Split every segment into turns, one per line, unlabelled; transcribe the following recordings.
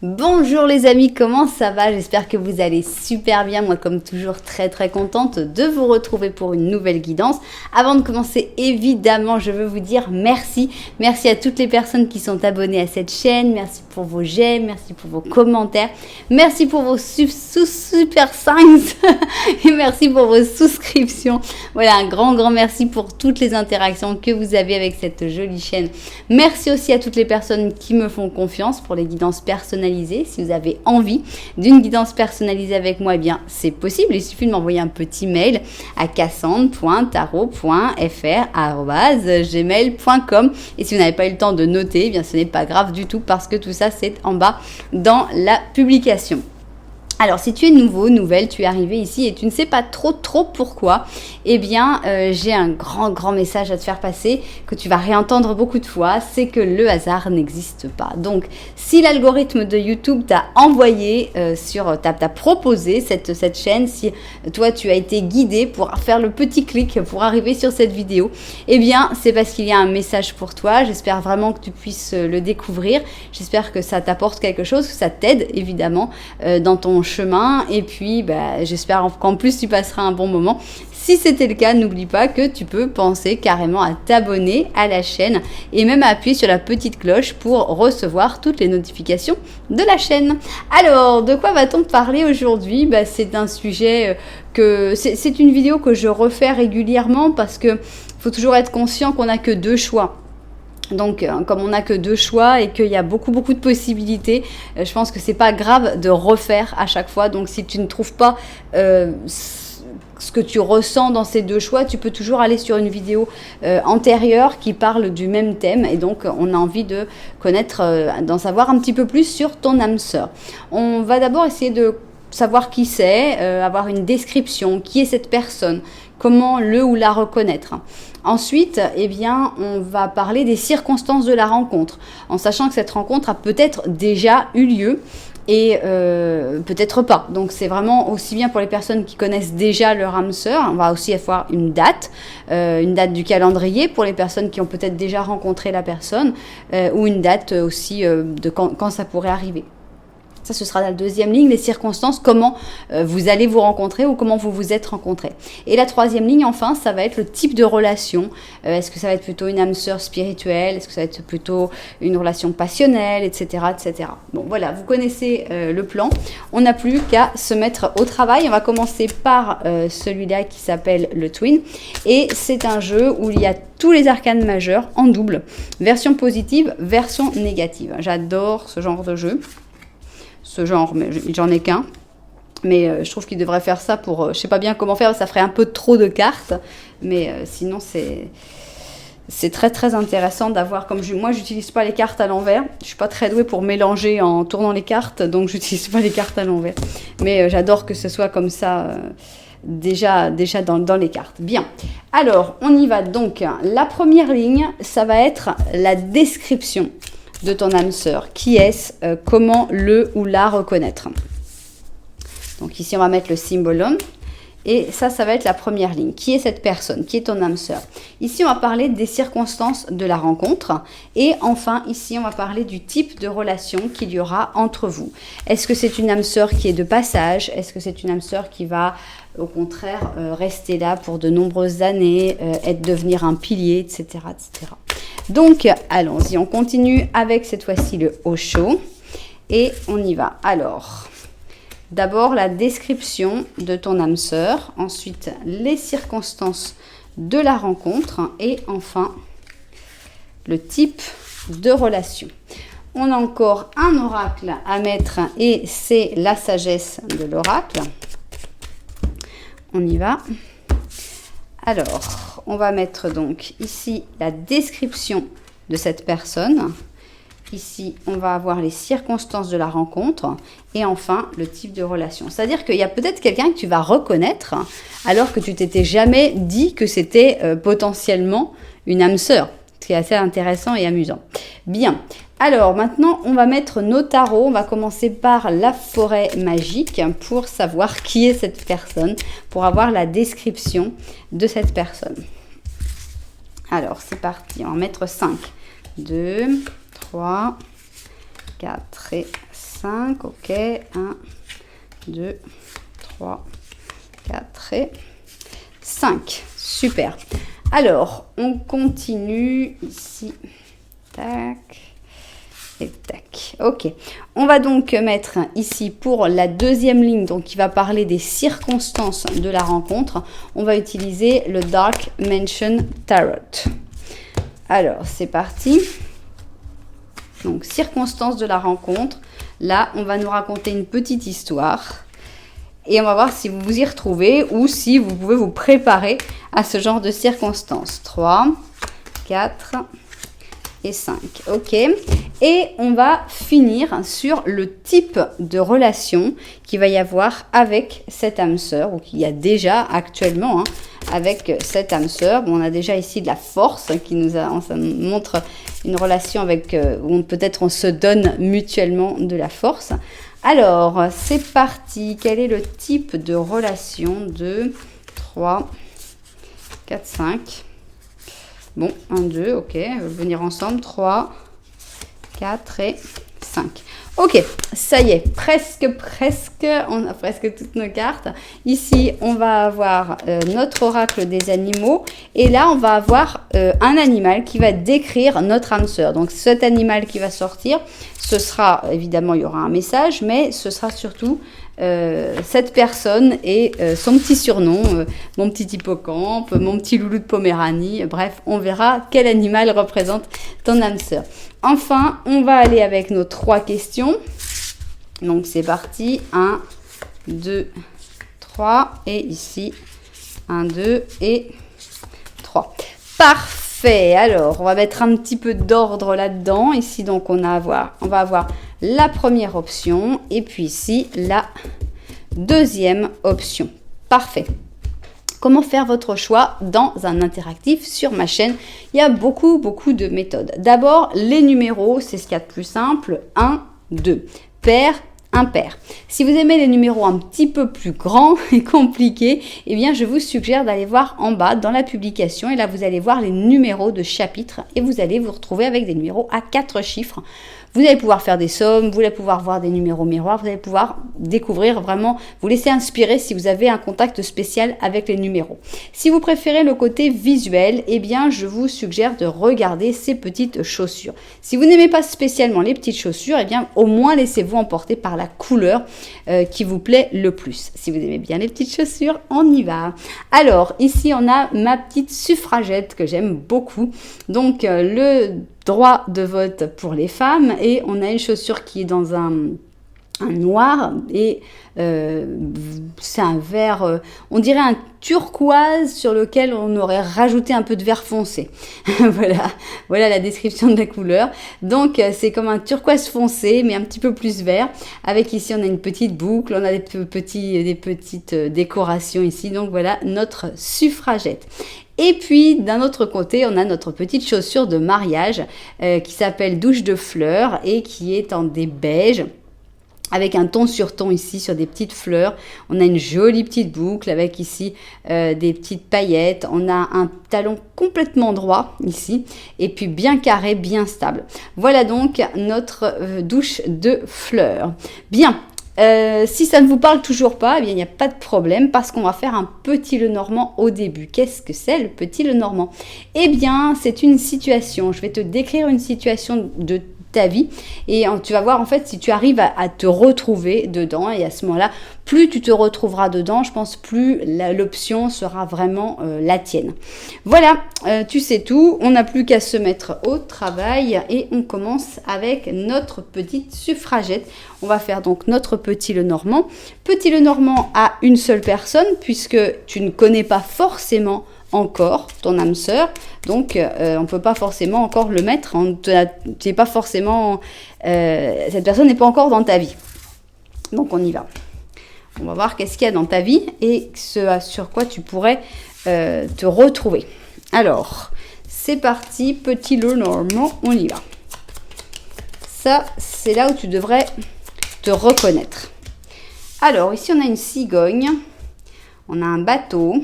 Bonjour les amis, comment ça va? J'espère que vous allez super bien. Moi, comme toujours, très contente de vous retrouver pour une nouvelle guidance. Avant de commencer, évidemment, je veux vous dire merci. Merci à toutes les personnes qui sont abonnées à cette chaîne. Merci pour vos j'aime, merci pour vos commentaires. Merci pour vos super thanks et merci pour vos souscriptions. Voilà, un grand merci pour toutes les interactions que vous avez avec cette jolie chaîne. Merci aussi à toutes les personnes qui me font confiance pour les guidances personnalisées. Si vous avez envie d'une guidance personnalisée avec moi, eh bien c'est possible. Il suffit de m'envoyer un petit mail à cassandre.tarot.fr@gmail.com. Et si vous n'avez pas eu le temps de noter, eh bien ce n'est pas grave du tout parce que tout ça c'est en bas dans la publication. Alors, si tu es nouvelle, tu es arrivé ici et tu ne sais pas trop pourquoi, eh bien, j'ai un grand message à te faire passer que tu vas réentendre beaucoup de fois, c'est que le hasard n'existe pas. Donc, si l'algorithme de YouTube t'a envoyé t'a proposé cette chaîne, si toi tu as été guidé pour faire le petit clic pour arriver sur cette vidéo, eh bien, c'est parce qu'il y a un message pour toi. J'espère vraiment que tu puisses le découvrir. J'espère que ça t'apporte quelque chose, que ça t'aide évidemment dans ton chemin, et puis j'espère qu'en plus tu passeras un bon moment. Si c'était le cas, n'oublie pas que tu peux penser carrément à t'abonner à la chaîne et même à appuyer sur la petite cloche pour recevoir toutes les notifications de la chaîne. Alors, de quoi va-t-on parler aujourd'hui? C'est un sujet c'est une vidéo que je refais régulièrement parce que faut toujours être conscient qu'on n'a que deux choix. Donc, comme on n'a que deux choix et qu'il y a beaucoup de possibilités, je pense que c'est pas grave de refaire à chaque fois. Donc, si tu ne trouves pas ce que tu ressens dans ces deux choix, tu peux toujours aller sur une vidéo antérieure qui parle du même thème. Et donc, on a envie de connaître, d'en savoir un petit peu plus sur ton âme sœur. On va d'abord essayer de savoir qui c'est, avoir une description, qui est cette personne, comment le ou la reconnaître. Ensuite, eh bien, on va parler des circonstances de la rencontre, en sachant que cette rencontre a peut-être déjà eu lieu et peut-être pas. Donc, c'est vraiment aussi bien pour les personnes qui connaissent déjà leur âme sœur. On va aussi avoir une date du calendrier pour les personnes qui ont peut-être déjà rencontré la personne ou une date aussi de quand ça pourrait arriver. Ça, ce sera la deuxième ligne, les circonstances, comment vous allez vous rencontrer ou comment vous vous êtes rencontrés. Et la troisième ligne, enfin, ça va être le type de relation. Est-ce que ça va être plutôt une âme sœur spirituelle? Est-ce que ça va être plutôt une relation passionnelle, etc. Bon, voilà, vous connaissez le plan. On n'a plus qu'à se mettre au travail. On va commencer par celui-là qui s'appelle le Twin. Et c'est un jeu où il y a tous les arcanes majeurs en double. Version positive, version négative. J'adore ce genre de jeu. Mais j'en ai qu'un, mais je trouve qu'il devrait faire ça pour, je sais pas bien comment faire, ça ferait un peu trop de cartes, mais sinon c'est très intéressant d'avoir, moi j'utilise pas les cartes à l'envers, je suis pas très douée pour mélanger en tournant les cartes, donc j'utilise pas les cartes à l'envers, mais j'adore que ce soit comme ça, déjà dans les cartes. Bien, alors on y va donc. La première ligne, ça va être la description de ton âme sœur. Qui est-ce? Comment le ou la reconnaître? Donc ici, on va mettre le symbolon. Et ça va être la première ligne. Qui est cette personne? Qui est ton âme sœur? Ici, on va parler des circonstances de la rencontre. Et enfin, ici, on va parler du type de relation qu'il y aura entre vous. Est-ce que c'est une âme sœur qui est de passage? Est-ce que c'est une âme sœur qui va, au contraire, rester là pour de nombreuses années, devenir un pilier, etc. Donc, allons-y, on continue avec cette fois-ci le Osho et on y va. Alors, d'abord la description de ton âme sœur, ensuite les circonstances de la rencontre et enfin le type de relation. On a encore un oracle à mettre et c'est la sagesse de l'oracle. On y va. Alors, on va mettre donc ici la description de cette personne. Ici, on va avoir les circonstances de la rencontre et enfin le type de relation. C'est-à-dire qu'il y a peut-être quelqu'un que tu vas reconnaître alors que tu t'étais jamais dit que c'était potentiellement une âme sœur. Ce qui est assez intéressant et amusant. Bien. Alors maintenant, on va mettre nos tarots. On va commencer par la forêt magique pour savoir qui est cette personne, pour avoir la description de cette personne. Alors, c'est parti. On va mettre 5, 2, 3, 4 et 5, ok, 1, 2, 3, 4 et 5, super. Alors, on continue ici, tac, et tac, ok. On va donc mettre ici pour la deuxième ligne, donc qui va parler des circonstances de la rencontre, on va utiliser le Dark Mansion Tarot. Alors, c'est parti. Donc, circonstances de la rencontre. Là, on va nous raconter une petite histoire. Et on va voir si vous vous y retrouvez ou si vous pouvez vous préparer à ce genre de circonstances. 3, 4 et 5. Ok. Et on va finir sur le type de relation qu'il va y avoir avec cette âme sœur ou qu'il y a déjà actuellement avec cette âme sœur. Bon, on a déjà ici de la force qui ça montre une relation avec où peut-être on se donne mutuellement de la force. Alors, c'est parti. Quel est le type de relation? 2, 3, 4, 5. Bon, 1, 2, ok. Venir ensemble. 3, 4 et 5. Ok, ça y est, presque, on a presque toutes nos cartes. Ici, on va avoir notre oracle des animaux. Et là, on va avoir un animal qui va décrire notre âme sœur. Donc, cet animal qui va sortir, ce sera, évidemment, il y aura un message, mais ce sera surtout cette personne et son petit surnom, mon petit hippocampe, mon petit loulou de Poméranie. Bref, on verra quel animal représente ton âme sœur. Enfin, on va aller avec nos 3 questions. Donc, c'est parti. 1, 2, 3. Et ici, 1, 2 et 3. Parfait. Alors, on va mettre un petit peu d'ordre là-dedans. Ici, donc, on va avoir la première option. Et puis ici, la deuxième option. Parfait. Comment faire votre choix dans un interactif sur ma chaîne? Il y a beaucoup de méthodes. D'abord, les numéros, c'est ce qu'il y a de plus simple. 1, 2. Pair, impair. Si vous aimez les numéros un petit peu plus grands et compliqués, eh bien, je vous suggère d'aller voir en bas dans la publication. Et là, vous allez voir les numéros de chapitres et vous allez vous retrouver avec des numéros à 4 chiffres. Vous allez pouvoir faire des sommes, vous allez pouvoir voir des numéros miroirs, vous allez pouvoir découvrir vraiment, vous laisser inspirer si vous avez un contact spécial avec les numéros. Si vous préférez le côté visuel, eh bien, je vous suggère de regarder ces petites chaussures. Si vous n'aimez pas spécialement les petites chaussures, eh bien, au moins laissez-vous emporter par la couleur qui vous plaît le plus. Si vous aimez bien les petites chaussures, on y va. Alors, ici, on a ma petite suffragette que j'aime beaucoup. Donc, le droit de vote pour les femmes et on a une chaussure qui est dans un noir et c'est un vert, on dirait un turquoise sur lequel on aurait rajouté un peu de vert foncé. Voilà la description de la couleur. Donc c'est comme un turquoise foncé mais un petit peu plus vert. Avec ici on a une petite boucle, on a des petites décorations ici. Donc voilà notre suffragette. Et puis, d'un autre côté, on a notre petite chaussure de mariage qui s'appelle Douche de fleurs et qui est en des beiges avec un ton sur ton ici sur des petites fleurs. On a une jolie petite boucle avec ici des petites paillettes. On a un talon complètement droit ici et puis bien carré, bien stable. Voilà donc notre douche de fleurs. Bien. Si ça ne vous parle toujours pas, eh bien, il n'y a pas de problème parce qu'on va faire un petit Lenormand au début. Qu'est-ce que c'est le petit Lenormand? Eh bien, c'est une situation. Je vais te décrire une situation de ta vie et tu vas voir en fait si tu arrives à te retrouver dedans et à ce moment-là, plus tu te retrouveras dedans, je pense plus l'option sera vraiment la tienne. Voilà, tu sais tout, on n'a plus qu'à se mettre au travail et on commence avec notre petite suffragette. On va faire donc notre petit Lenormand. Petit Lenormand à une seule personne puisque tu ne connais pas forcément encore ton âme sœur, donc on ne peut pas forcément encore le mettre, tu n'es pas forcément, cette personne n'est pas encore dans ta vie. Donc on y va. On va voir qu'est-ce qu'il y a dans ta vie et ce sur quoi tu pourrais te retrouver. Alors, c'est parti, petit Lenormand, on y va. Ça, c'est là où tu devrais te reconnaître. Alors, ici, on a une cigogne, on a un bateau.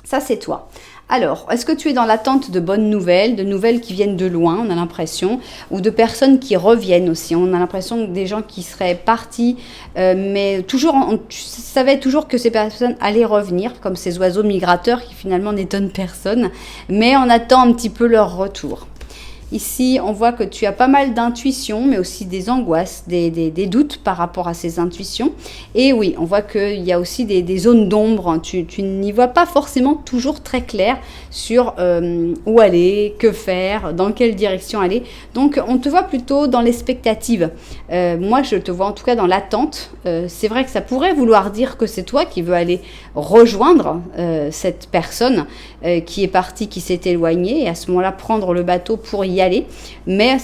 Ça, c'est toi. Alors, est-ce que tu es dans l'attente de bonnes nouvelles, de nouvelles qui viennent de loin, on a l'impression, ou de personnes qui reviennent aussi? On a l'impression que des gens qui seraient partis, mais toujours, tu savais toujours que ces personnes allaient revenir, comme ces oiseaux migrateurs qui finalement n'étonnent personne, mais on attend un petit peu leur retour. Ici, on voit que tu as pas mal d'intuitions, mais aussi des angoisses, des doutes par rapport à ces intuitions. Et oui, on voit qu'il y a aussi des zones d'ombre. Tu n'y vois pas forcément toujours très clair sur où aller, que faire, dans quelle direction aller. Donc, on te voit plutôt dans l'expectative. Moi, je te vois en tout cas dans l'attente. C'est vrai que ça pourrait vouloir dire que c'est toi qui veux aller rejoindre cette personne qui est partie, qui s'est éloignée, et à ce moment-là, prendre le bateau pour y aller. Mais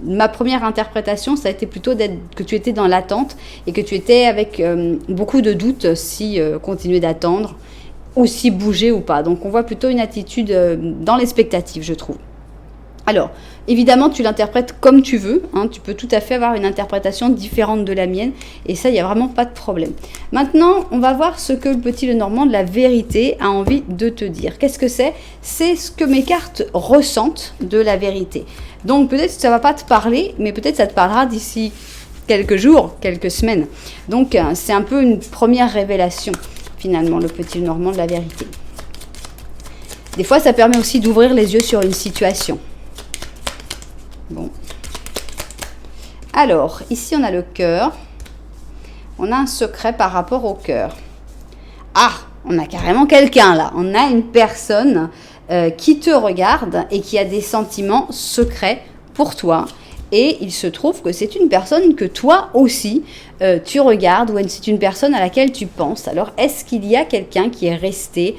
ma première interprétation, ça a été plutôt que tu étais dans l'attente et que tu étais avec beaucoup de doutes si continuer d'attendre ou si bouger ou pas. Donc on voit plutôt une attitude dans l'expectative, je trouve. Alors, évidemment, tu l'interprètes comme tu veux. Hein, tu peux tout à fait avoir une interprétation différente de la mienne. Et ça, il n'y a vraiment pas de problème. Maintenant, on va voir ce que le petit Lenormand de la vérité a envie de te dire. Qu'est-ce que c'est? C'est ce que mes cartes ressentent de la vérité. Donc, peut-être que ça ne va pas te parler, mais peut-être ça te parlera d'ici quelques jours, quelques semaines. Donc, c'est un peu une première révélation, finalement, le petit Lenormand de la vérité. Des fois, ça permet aussi d'ouvrir les yeux sur une situation. Bon. Alors, ici, on a le cœur. On a un secret par rapport au cœur. Ah, on a carrément quelqu'un là. On a une personne qui te regarde et qui a des sentiments secrets pour toi. Et il se trouve que c'est une personne que toi aussi, tu regardes, ou c'est une personne à laquelle tu penses. Alors, est-ce qu'il y a quelqu'un qui est resté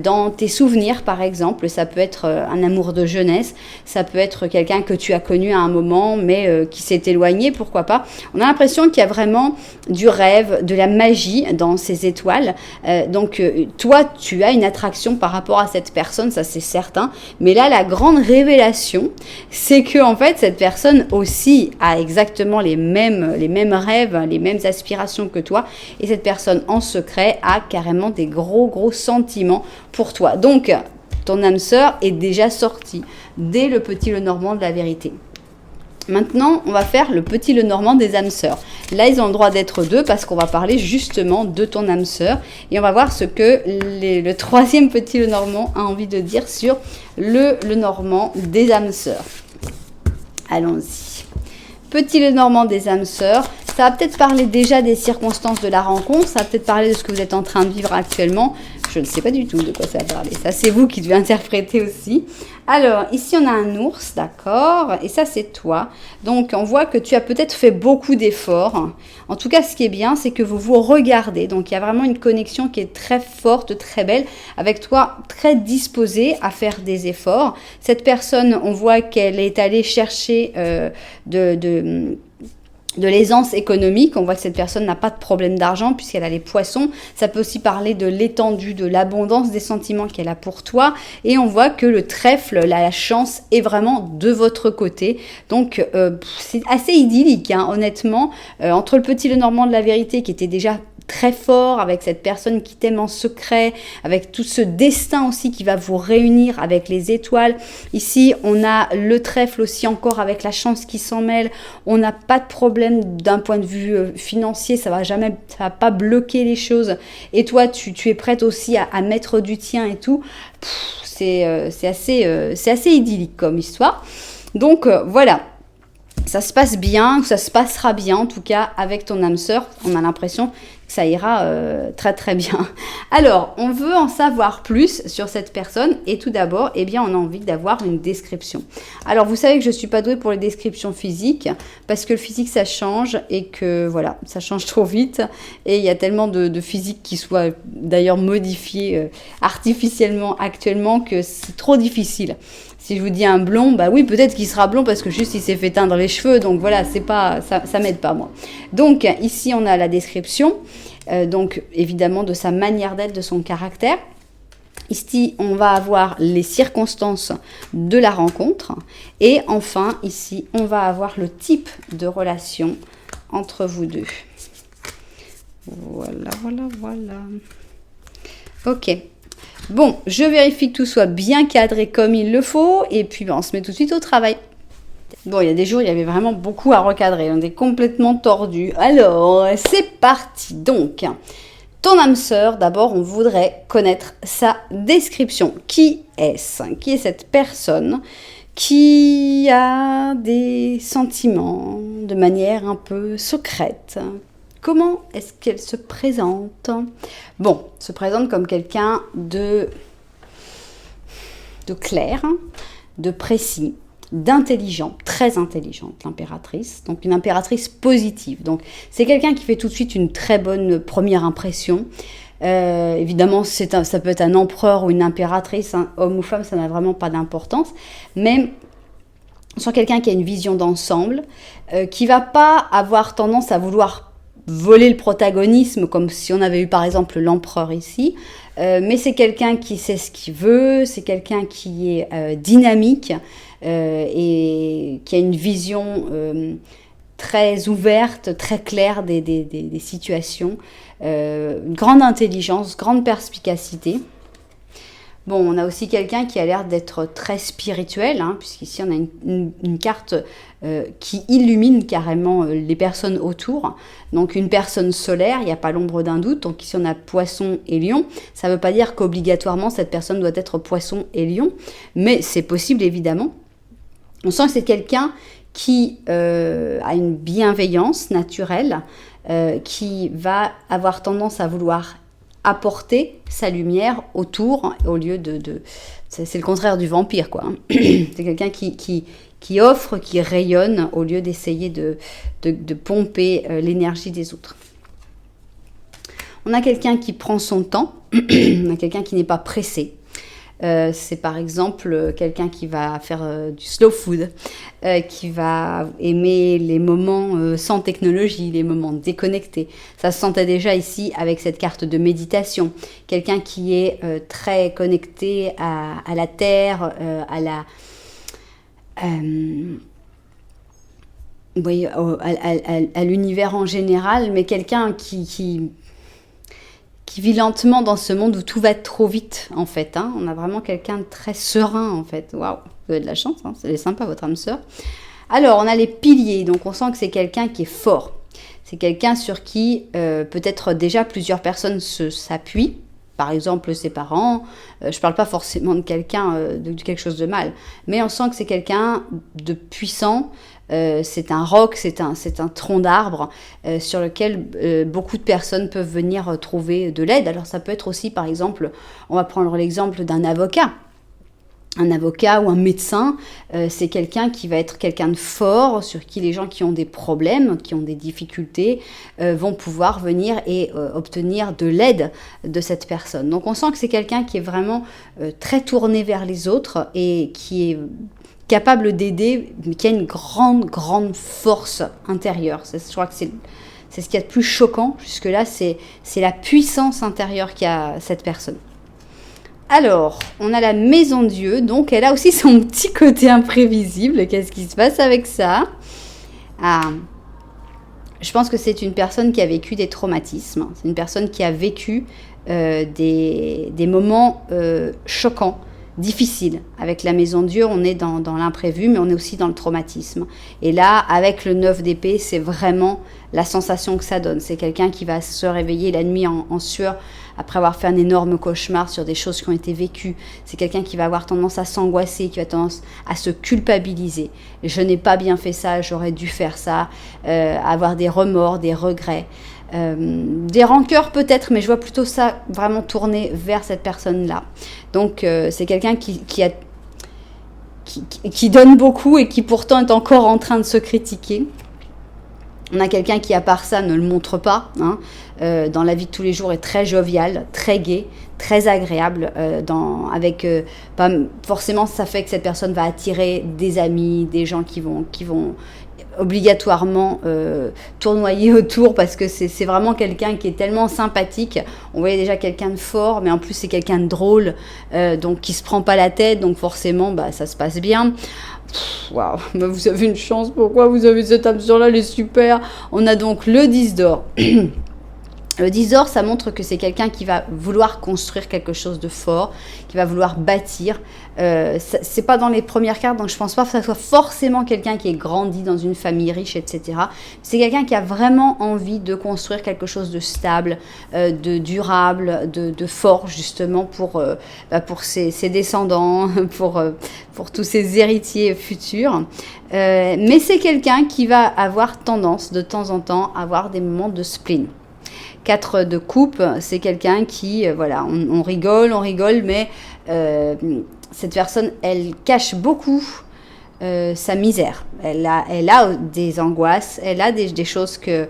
dans tes souvenirs, par exemple? Ça peut être un amour de jeunesse, ça peut être quelqu'un que tu as connu à un moment, mais qui s'est éloigné, pourquoi pas. On a l'impression qu'il y a vraiment du rêve, de la magie dans ces étoiles. Donc, toi, tu as une attraction par rapport à cette personne, ça c'est certain. Mais là, la grande révélation, c'est que en fait, cette personne aussi a exactement les mêmes rêves, les mêmes aspirations que toi, et cette personne en secret a carrément des gros sentiments pour toi. Donc ton âme sœur est déjà sortie dès le petit Lenormand de la vérité. Maintenant, on va faire le petit Lenormand des âmes sœurs. Là, ils ont le droit d'être deux parce qu'on va parler justement de ton âme sœur. Et on va voir ce que le troisième petit Lenormand a envie de dire sur le Lenormand des âmes sœurs. Allons-y. Petit Lenormand des âmes sœurs, ça va peut-être parler déjà des circonstances de la rencontre, ça va peut-être parler de ce que vous êtes en train de vivre actuellement. Je ne sais pas du tout de quoi ça va parler. Ça, c'est vous qui devez interpréter aussi. Alors, ici, on a un ours, d'accord? Et ça, c'est toi. Donc, on voit que tu as peut-être fait beaucoup d'efforts. En tout cas, ce qui est bien, c'est que vous vous regardez. Donc, il y a vraiment une connexion qui est très forte, très belle, avec toi très disposée à faire des efforts. Cette personne, on voit qu'elle est allée chercher de l'aisance économique. On voit que cette personne n'a pas de problème d'argent puisqu'elle a les poissons. Ça peut aussi parler de l'étendue, de l'abondance des sentiments qu'elle a pour toi. Et on voit que le trèfle, la chance est vraiment de votre côté. Donc, c'est assez idyllique, hein, honnêtement. Entre le petit Lenormand de la vérité qui était déjà très fort, avec cette personne qui t'aime en secret, avec tout ce destin aussi qui va vous réunir avec les étoiles. Ici, on a le trèfle aussi encore avec la chance qui s'en mêle. On n'a pas de problème d'un point de vue financier, ça va pas bloquer les choses. Et toi, tu es prête aussi à mettre du tien et tout. C'est assez idyllique comme histoire. Donc, voilà. Ça se passe bien, ou ça se passera bien en tout cas avec ton âme sœur. On a l'impression que ça ira très bien. Alors, on veut en savoir plus sur cette personne et tout d'abord, eh bien, on a envie d'avoir une description. Alors, vous savez que je ne suis pas douée pour les descriptions physiques parce que le physique, ça change et que, voilà, ça change trop vite et il y a tellement de physique qui soit d'ailleurs modifié artificiellement actuellement que c'est trop difficile. Si je vous dis un blond, bah oui, peut-être qu'il sera blond parce que juste il s'est fait teindre les cheveux. Donc voilà, c'est pas, ça m'aide pas moi. Donc ici on a la description, donc évidemment de sa manière d'être, de son caractère. Ici, on va avoir les circonstances de la rencontre. Et enfin, ici, on va avoir le type de relation entre vous deux. Voilà. Ok. Bon, je vérifie que tout soit bien cadré comme il le faut et puis on se met tout de suite au travail. Bon, il y a des jours, il y avait vraiment beaucoup à recadrer, on est complètement tordu. Alors, c'est parti. Donc, ton âme sœur, d'abord, on voudrait connaître sa description. Qui est-ce? Qui est cette personne qui a des sentiments de manière un peu secrète? Comment est-ce qu'elle se présente? Bon, se présente comme quelqu'un de clair, de précis, d'intelligent, très intelligente, l'impératrice. Donc une impératrice positive. Donc c'est quelqu'un qui fait tout de suite une très bonne première impression. Évidemment, ça peut être un empereur ou une impératrice, hein, homme ou femme, ça n'a vraiment pas d'importance. Mais sur quelqu'un qui a une vision d'ensemble, qui va pas avoir tendance à vouloir voler le protagonisme, comme si on avait eu par exemple l'empereur ici, mais c'est quelqu'un qui sait ce qu'il veut, c'est quelqu'un qui est dynamique et qui a une vision très ouverte, très claire des situations, une grande intelligence, grande perspicacité. Bon, on a aussi quelqu'un qui a l'air d'être très spirituel, hein, puisqu'ici on a une carte qui illumine carrément les personnes autour. Donc une personne solaire, il n'y a pas l'ombre d'un doute. Donc ici on a Poisson et Lion. Ça ne veut pas dire qu'obligatoirement cette personne doit être Poisson et Lion, mais c'est possible évidemment. On sent que c'est quelqu'un qui a une bienveillance naturelle, qui va avoir tendance à vouloir apporter sa lumière autour, au lieu de c'est le contraire du vampire, quoi. C'est quelqu'un qui offre, qui rayonne, au lieu d'essayer de pomper l'énergie des autres. On a quelqu'un qui prend son temps, on a quelqu'un qui n'est pas pressé. C'est par exemple quelqu'un qui va faire du slow food, qui va aimer les moments sans technologie, les moments déconnectés. Ça se sentait déjà ici avec cette carte de méditation. Quelqu'un qui est très connecté à la terre, à l'univers en général, mais quelqu'un qui vit lentement dans ce monde où tout va trop vite, en fait. Hein. On a vraiment quelqu'un de très serein, en fait. Waouh, vous avez de la chance, hein. C'est sympa, votre âme sœur. Alors, on a les piliers. Donc, on sent que c'est quelqu'un qui est fort. C'est quelqu'un sur qui, peut-être déjà, plusieurs personnes s'appuient. Par exemple, ses parents. Je ne parle pas forcément de quelqu'un, de quelque chose de mal. Mais on sent que c'est quelqu'un de puissant. C'est un roc, c'est un tronc d'arbre sur lequel beaucoup de personnes peuvent venir trouver de l'aide. Alors ça peut être aussi, par exemple, on va prendre l'exemple d'un avocat. Un avocat ou un médecin, c'est quelqu'un qui va être quelqu'un de fort, sur qui les gens qui ont des problèmes, qui ont des difficultés, vont pouvoir venir et obtenir de l'aide de cette personne. Donc on sent que c'est quelqu'un qui est vraiment très tourné vers les autres et qui est capable d'aider, mais qui a une grande force intérieure. Je crois que c'est ce qu'il y a de plus choquant jusque-là, c'est la puissance intérieure qu'a cette personne. Alors, on a la maison de Dieu, donc elle a aussi son petit côté imprévisible. Qu'est-ce qui se passe avec ça? Je pense que c'est une personne qui a vécu des traumatismes. C'est une personne qui a vécu des moments choquants, difficile. Avec la maison de Dieu, on est dans l'imprévu, mais on est aussi dans le traumatisme. Et là, avec le 9 d'épée, c'est vraiment la sensation que ça donne. C'est quelqu'un qui va se réveiller la nuit en sueur après avoir fait un énorme cauchemar sur des choses qui ont été vécues. C'est quelqu'un qui va avoir tendance à s'angoisser, qui va tendance à se culpabiliser. Je n'ai pas bien fait ça, j'aurais dû faire ça, avoir des remords, des regrets. Des rancœurs peut-être, mais je vois plutôt ça vraiment tourner vers cette personne-là. Donc c'est quelqu'un qui donne beaucoup et qui pourtant est encore en train de se critiquer. On a quelqu'un qui, à part ça, ne le montre pas, hein, dans la vie de tous les jours, est très jovial, très gai, très agréable. Pas forcément, ça fait que cette personne va attirer des amis, des gens qui vont obligatoirement tournoyer autour, parce que c'est vraiment quelqu'un qui est tellement sympathique. On voyait déjà quelqu'un de fort, mais en plus c'est quelqu'un de drôle, donc qui se prend pas la tête, donc forcément ça se passe bien. Waouh, vous avez une chance. Pourquoi vous avez cette âme sur là, elle est super. On a donc le 10 d'or, Le 10 d'or, ça montre que c'est quelqu'un qui va vouloir construire quelque chose de fort, qui va vouloir bâtir. C'est pas dans les premières cartes, donc je pense pas que ça soit forcément quelqu'un qui est grandi dans une famille riche, etc. C'est quelqu'un qui a vraiment envie de construire quelque chose de stable, de durable, de fort, justement, pour ses descendants, pour tous ses héritiers futurs. Mais c'est quelqu'un qui va avoir tendance, de temps en temps, à avoir des moments de spleen. 4 de coupe, c'est quelqu'un qui, voilà, on rigole, mais cette personne, elle cache beaucoup sa misère. Elle a des angoisses, elle a des choses que,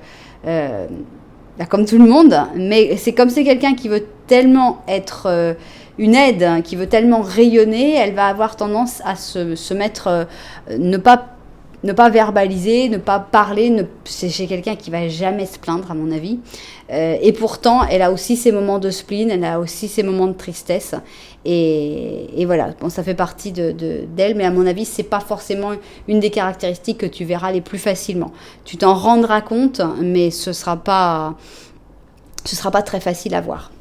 comme tout le monde, mais c'est comme c'est quelqu'un qui veut tellement être une aide, qui veut tellement rayonner, elle va avoir tendance à se mettre, ne pas verbaliser, ne pas parler. C'est chez quelqu'un qui va jamais se plaindre, à mon avis. Et pourtant, elle a aussi ses moments de spleen, elle a aussi ses moments de tristesse. Et voilà, bon, ça fait partie d'elle, mais à mon avis, c'est pas forcément une des caractéristiques que tu verras les plus facilement. Tu t'en rendras compte, mais ce sera pas très facile à voir.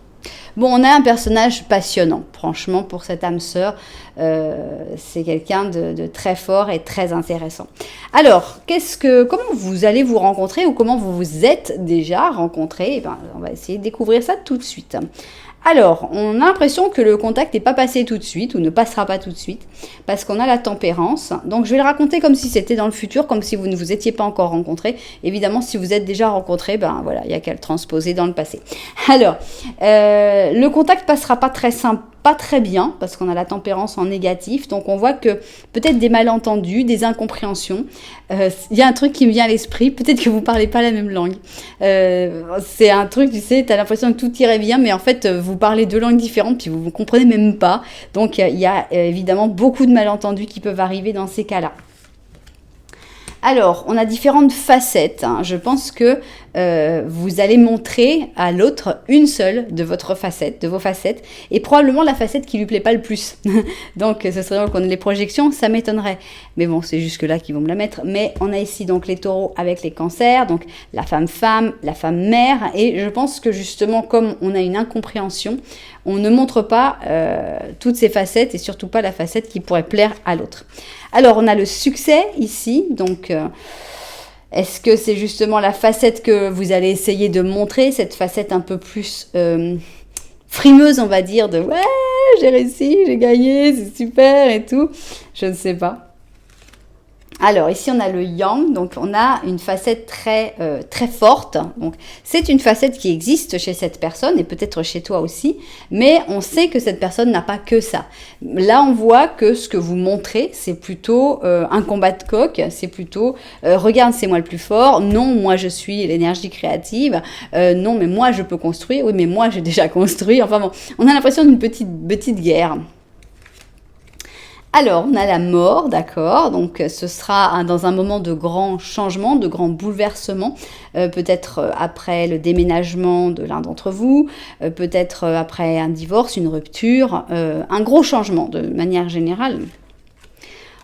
Bon, on a un personnage passionnant, franchement, pour cette âme sœur. C'est quelqu'un de très fort et très intéressant. Alors, comment vous allez vous rencontrer ou comment vous vous êtes déjà rencontrés? Eh ben, on va essayer de découvrir ça tout de suite. Alors, on a l'impression que le contact n'est pas passé tout de suite ou ne passera pas tout de suite parce qu'on a la tempérance. Donc, je vais le raconter comme si c'était dans le futur, comme si vous ne vous étiez pas encore rencontrés. Évidemment, si vous êtes déjà rencontrés, ben voilà, il n'y a qu'à le transposer dans le passé. Alors, le contact passera pas très bien parce qu'on a la tempérance en négatif. Donc, on voit que peut-être des malentendus, des incompréhensions. Il y a un truc qui me vient à l'esprit. Peut-être que vous parlez pas la même langue. C'est un truc, tu sais, tu as l'impression que tout irait bien, mais en fait, vous parlez deux langues différentes, puis vous ne comprenez même pas. Donc, il y a évidemment beaucoup de malentendus qui peuvent arriver dans ces cas-là. Alors, on a différentes facettes. Je pense que vous allez montrer à l'autre une seule de vos facettes, et probablement la facette qui lui plaît pas le plus. Donc, ce serait donc qu'on a les projections, ça m'étonnerait. Mais bon, c'est jusque-là qu'ils vont me la mettre. Mais on a ici donc les taureaux avec les cancers, donc la femme-femme, la femme-mère, et je pense que justement, comme on a une incompréhension, on ne montre pas toutes ces facettes et surtout pas la facette qui pourrait plaire à l'autre. Alors, on a le succès ici, donc est-ce que c'est justement la facette que vous allez essayer de montrer, cette facette un peu plus frimeuse, on va dire, de « ouais, j'ai réussi, j'ai gagné, c'est super et tout », je ne sais pas. Alors, ici, on a le yang, donc on a une facette très forte. Donc, c'est une facette qui existe chez cette personne et peut-être chez toi aussi, mais on sait que cette personne n'a pas que ça. Là, on voit que ce que vous montrez, c'est plutôt un combat de coq, c'est plutôt regarde, c'est moi le plus fort, non, moi je suis l'énergie créative, non, mais moi je peux construire, oui, mais moi j'ai déjà construit. Enfin bon, on a l'impression d'une petite guerre. Alors, on a la mort, d'accord, donc ce sera dans un moment de grand changement, de grand bouleversement, peut-être après le déménagement de l'un d'entre vous, peut-être après un divorce, une rupture, un gros changement de manière générale.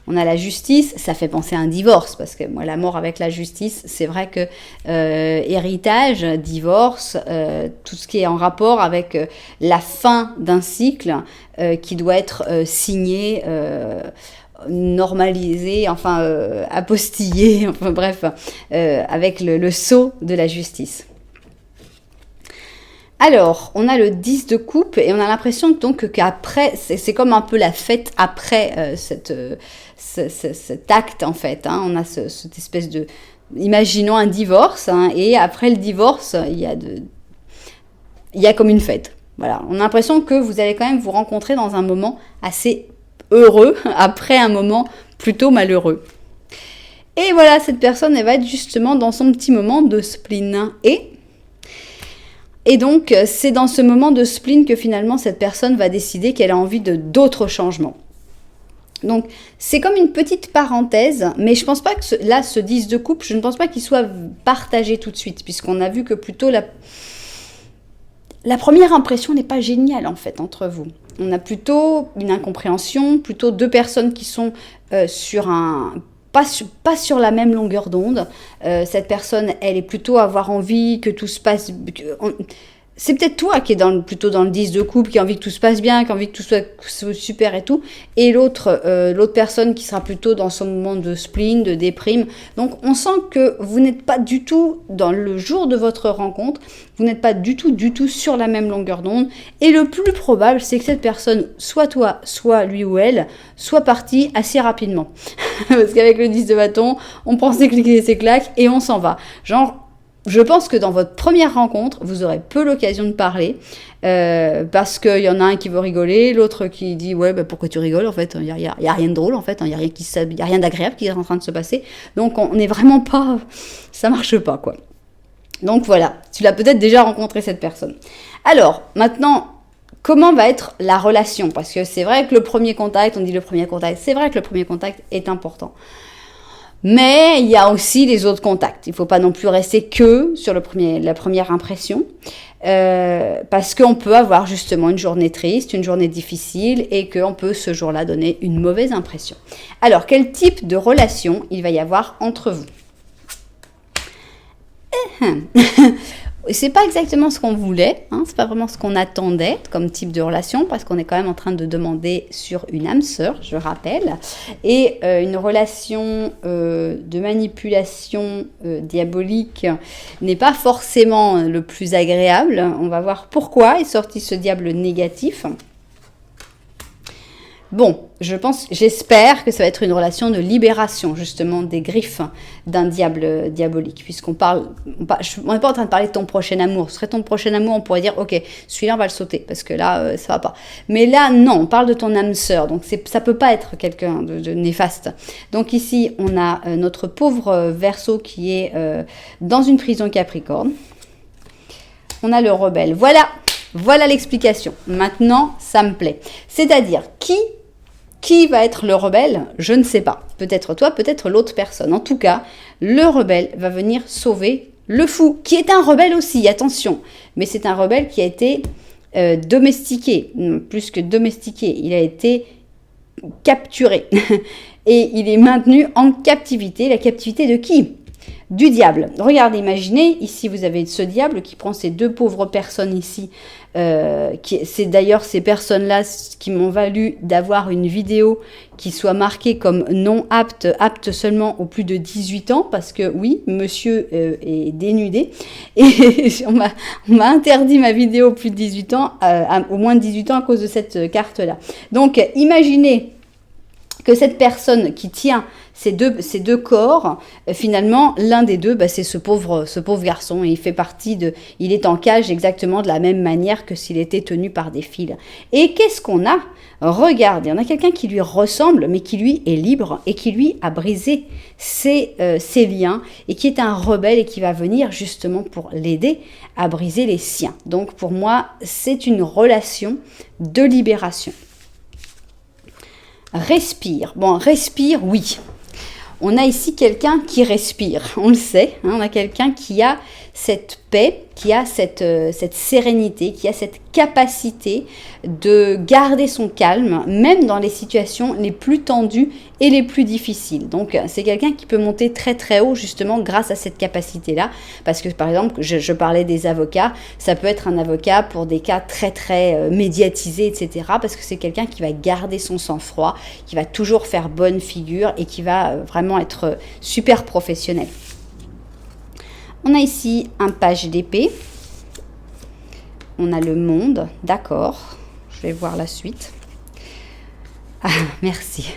On a la justice, ça fait penser à un divorce, parce que moi, la mort avec la justice, c'est vrai que héritage, divorce, tout ce qui est en rapport avec la fin d'un cycle qui doit être signé, normalisé, enfin apostillé, enfin bref, avec le sceau de la justice. Alors, on a le 10 de coupe et on a l'impression donc qu'après, c'est comme un peu la fête après cet acte en fait. Hein. On a cette espèce de... Imaginons un divorce et après le divorce, il y a comme une fête. Voilà, on a l'impression que vous allez quand même vous rencontrer dans un moment assez heureux après un moment plutôt malheureux. Et voilà, cette personne, elle va être justement dans son petit moment de spleen. Et donc, c'est dans ce moment de spleen que finalement, cette personne va décider qu'elle a envie d'autres changements. Donc, c'est comme une petite parenthèse, mais je ne pense pas que ce 10 de coupe, je ne pense pas qu'il soit partagé tout de suite, puisqu'on a vu que plutôt la première impression n'est pas géniale, en fait, entre vous. On a plutôt une incompréhension, plutôt deux personnes qui sont sur un pas sur la même longueur d'onde. Cette personne, elle est plutôt à avoir envie que tout se passe... C'est peut-être toi qui es plutôt dans le 10 de couple, qui a envie que tout se passe bien, qui a envie que tout soit super et tout. Et l'autre personne qui sera plutôt dans son moment de spleen, de déprime. Donc on sent que vous n'êtes pas du tout, dans le jour de votre rencontre, vous n'êtes pas du tout sur la même longueur d'onde. Et le plus probable, c'est que cette personne, soit toi, soit lui ou elle, soit partie assez rapidement. Parce qu'avec le 10 de bâton, on prend ses clics et ses claques et on s'en va. Genre, je pense que dans votre première rencontre, vous aurez peu l'occasion de parler parce qu'il y en a un qui veut rigoler, l'autre qui dit ouais bah pourquoi tu rigoles en fait, il y a rien de drôle en fait, il y a rien d'agréable qui est en train de se passer. Donc on n'est vraiment pas, ça marche pas quoi. Donc voilà, tu l'as peut-être déjà rencontré cette personne. Alors maintenant, comment va être la relation? Parce que c'est vrai que le premier contact, on dit le premier contact, c'est vrai que le premier contact est important. Mais il y a aussi les autres contacts. Il ne faut pas non plus rester que sur la première impression, parce qu'on peut avoir justement une journée triste, une journée difficile, et qu'on peut ce jour-là donner une mauvaise impression. Alors, quel type de relation il va y avoir entre vous? C'est pas exactement ce qu'on voulait, hein, c'est pas vraiment ce qu'on attendait comme type de relation, parce qu'on est quand même en train de demander sur une âme sœur, je rappelle, et une relation de manipulation diabolique n'est pas forcément le plus agréable. On va voir pourquoi est sorti ce diable négatif. Bon, j'espère que ça va être une relation de libération, justement, des griffes d'un diable diabolique, puisqu'on n'est pas en train de parler de ton prochain amour. Ce serait ton prochain amour, on pourrait dire, ok, celui-là, on va le sauter, parce que là, ça va pas. Mais là, non, on parle de ton âme sœur, donc ça peut pas être quelqu'un de néfaste. Donc ici, on a notre pauvre Verseau qui est dans une prison Capricorne. On a le rebelle. Voilà l'explication. Maintenant, ça me plaît. C'est-à-dire, qui va être le rebelle? Je ne sais pas. Peut-être toi, peut-être l'autre personne. En tout cas, le rebelle va venir sauver le fou, qui est un rebelle aussi, attention. Mais c'est un rebelle qui a été domestiqué, plus que domestiqué. Il a été capturé. Et il est maintenu en captivité. La captivité de qui? Du diable. Regardez, imaginez, ici vous avez ce diable qui prend ces deux pauvres personnes ici. C'est d'ailleurs ces personnes-là qui m'ont valu d'avoir une vidéo qui soit marquée comme non apte, apte seulement aux plus de 18 ans, parce que oui, monsieur est dénudé. Et on m'a interdit ma vidéo aux plus de 18 ans, au moins de 18 ans à cause de cette carte-là. Donc imaginez que cette personne qui tient ces deux corps, finalement, l'un des deux, c'est ce pauvre garçon. Et il est en cage exactement de la même manière que s'il était tenu par des fils. Et qu'est-ce qu'on a? Regardez, on a quelqu'un qui lui ressemble, mais qui lui est libre et qui lui a brisé ses liens et qui est un rebelle et qui va venir justement pour l'aider à briser les siens. Donc pour moi, c'est une relation de libération. Respire. Bon, respire, oui. On a ici quelqu'un qui respire, on le sait. Hein, on a quelqu'un qui a cette paix, qui a cette sérénité, qui a cette capacité de garder son calme, même dans les situations les plus tendues et les plus difficiles. Donc, c'est quelqu'un qui peut monter très très haut justement grâce à cette capacité-là. Parce que par exemple, je parlais des avocats, ça peut être un avocat pour des cas très très médiatisés, etc. Parce que c'est quelqu'un qui va garder son sang-froid, qui va toujours faire bonne figure et qui va vraiment être super professionnel. On a ici un page d'épée. On a le monde, d'accord. Je vais voir la suite. Ah, merci.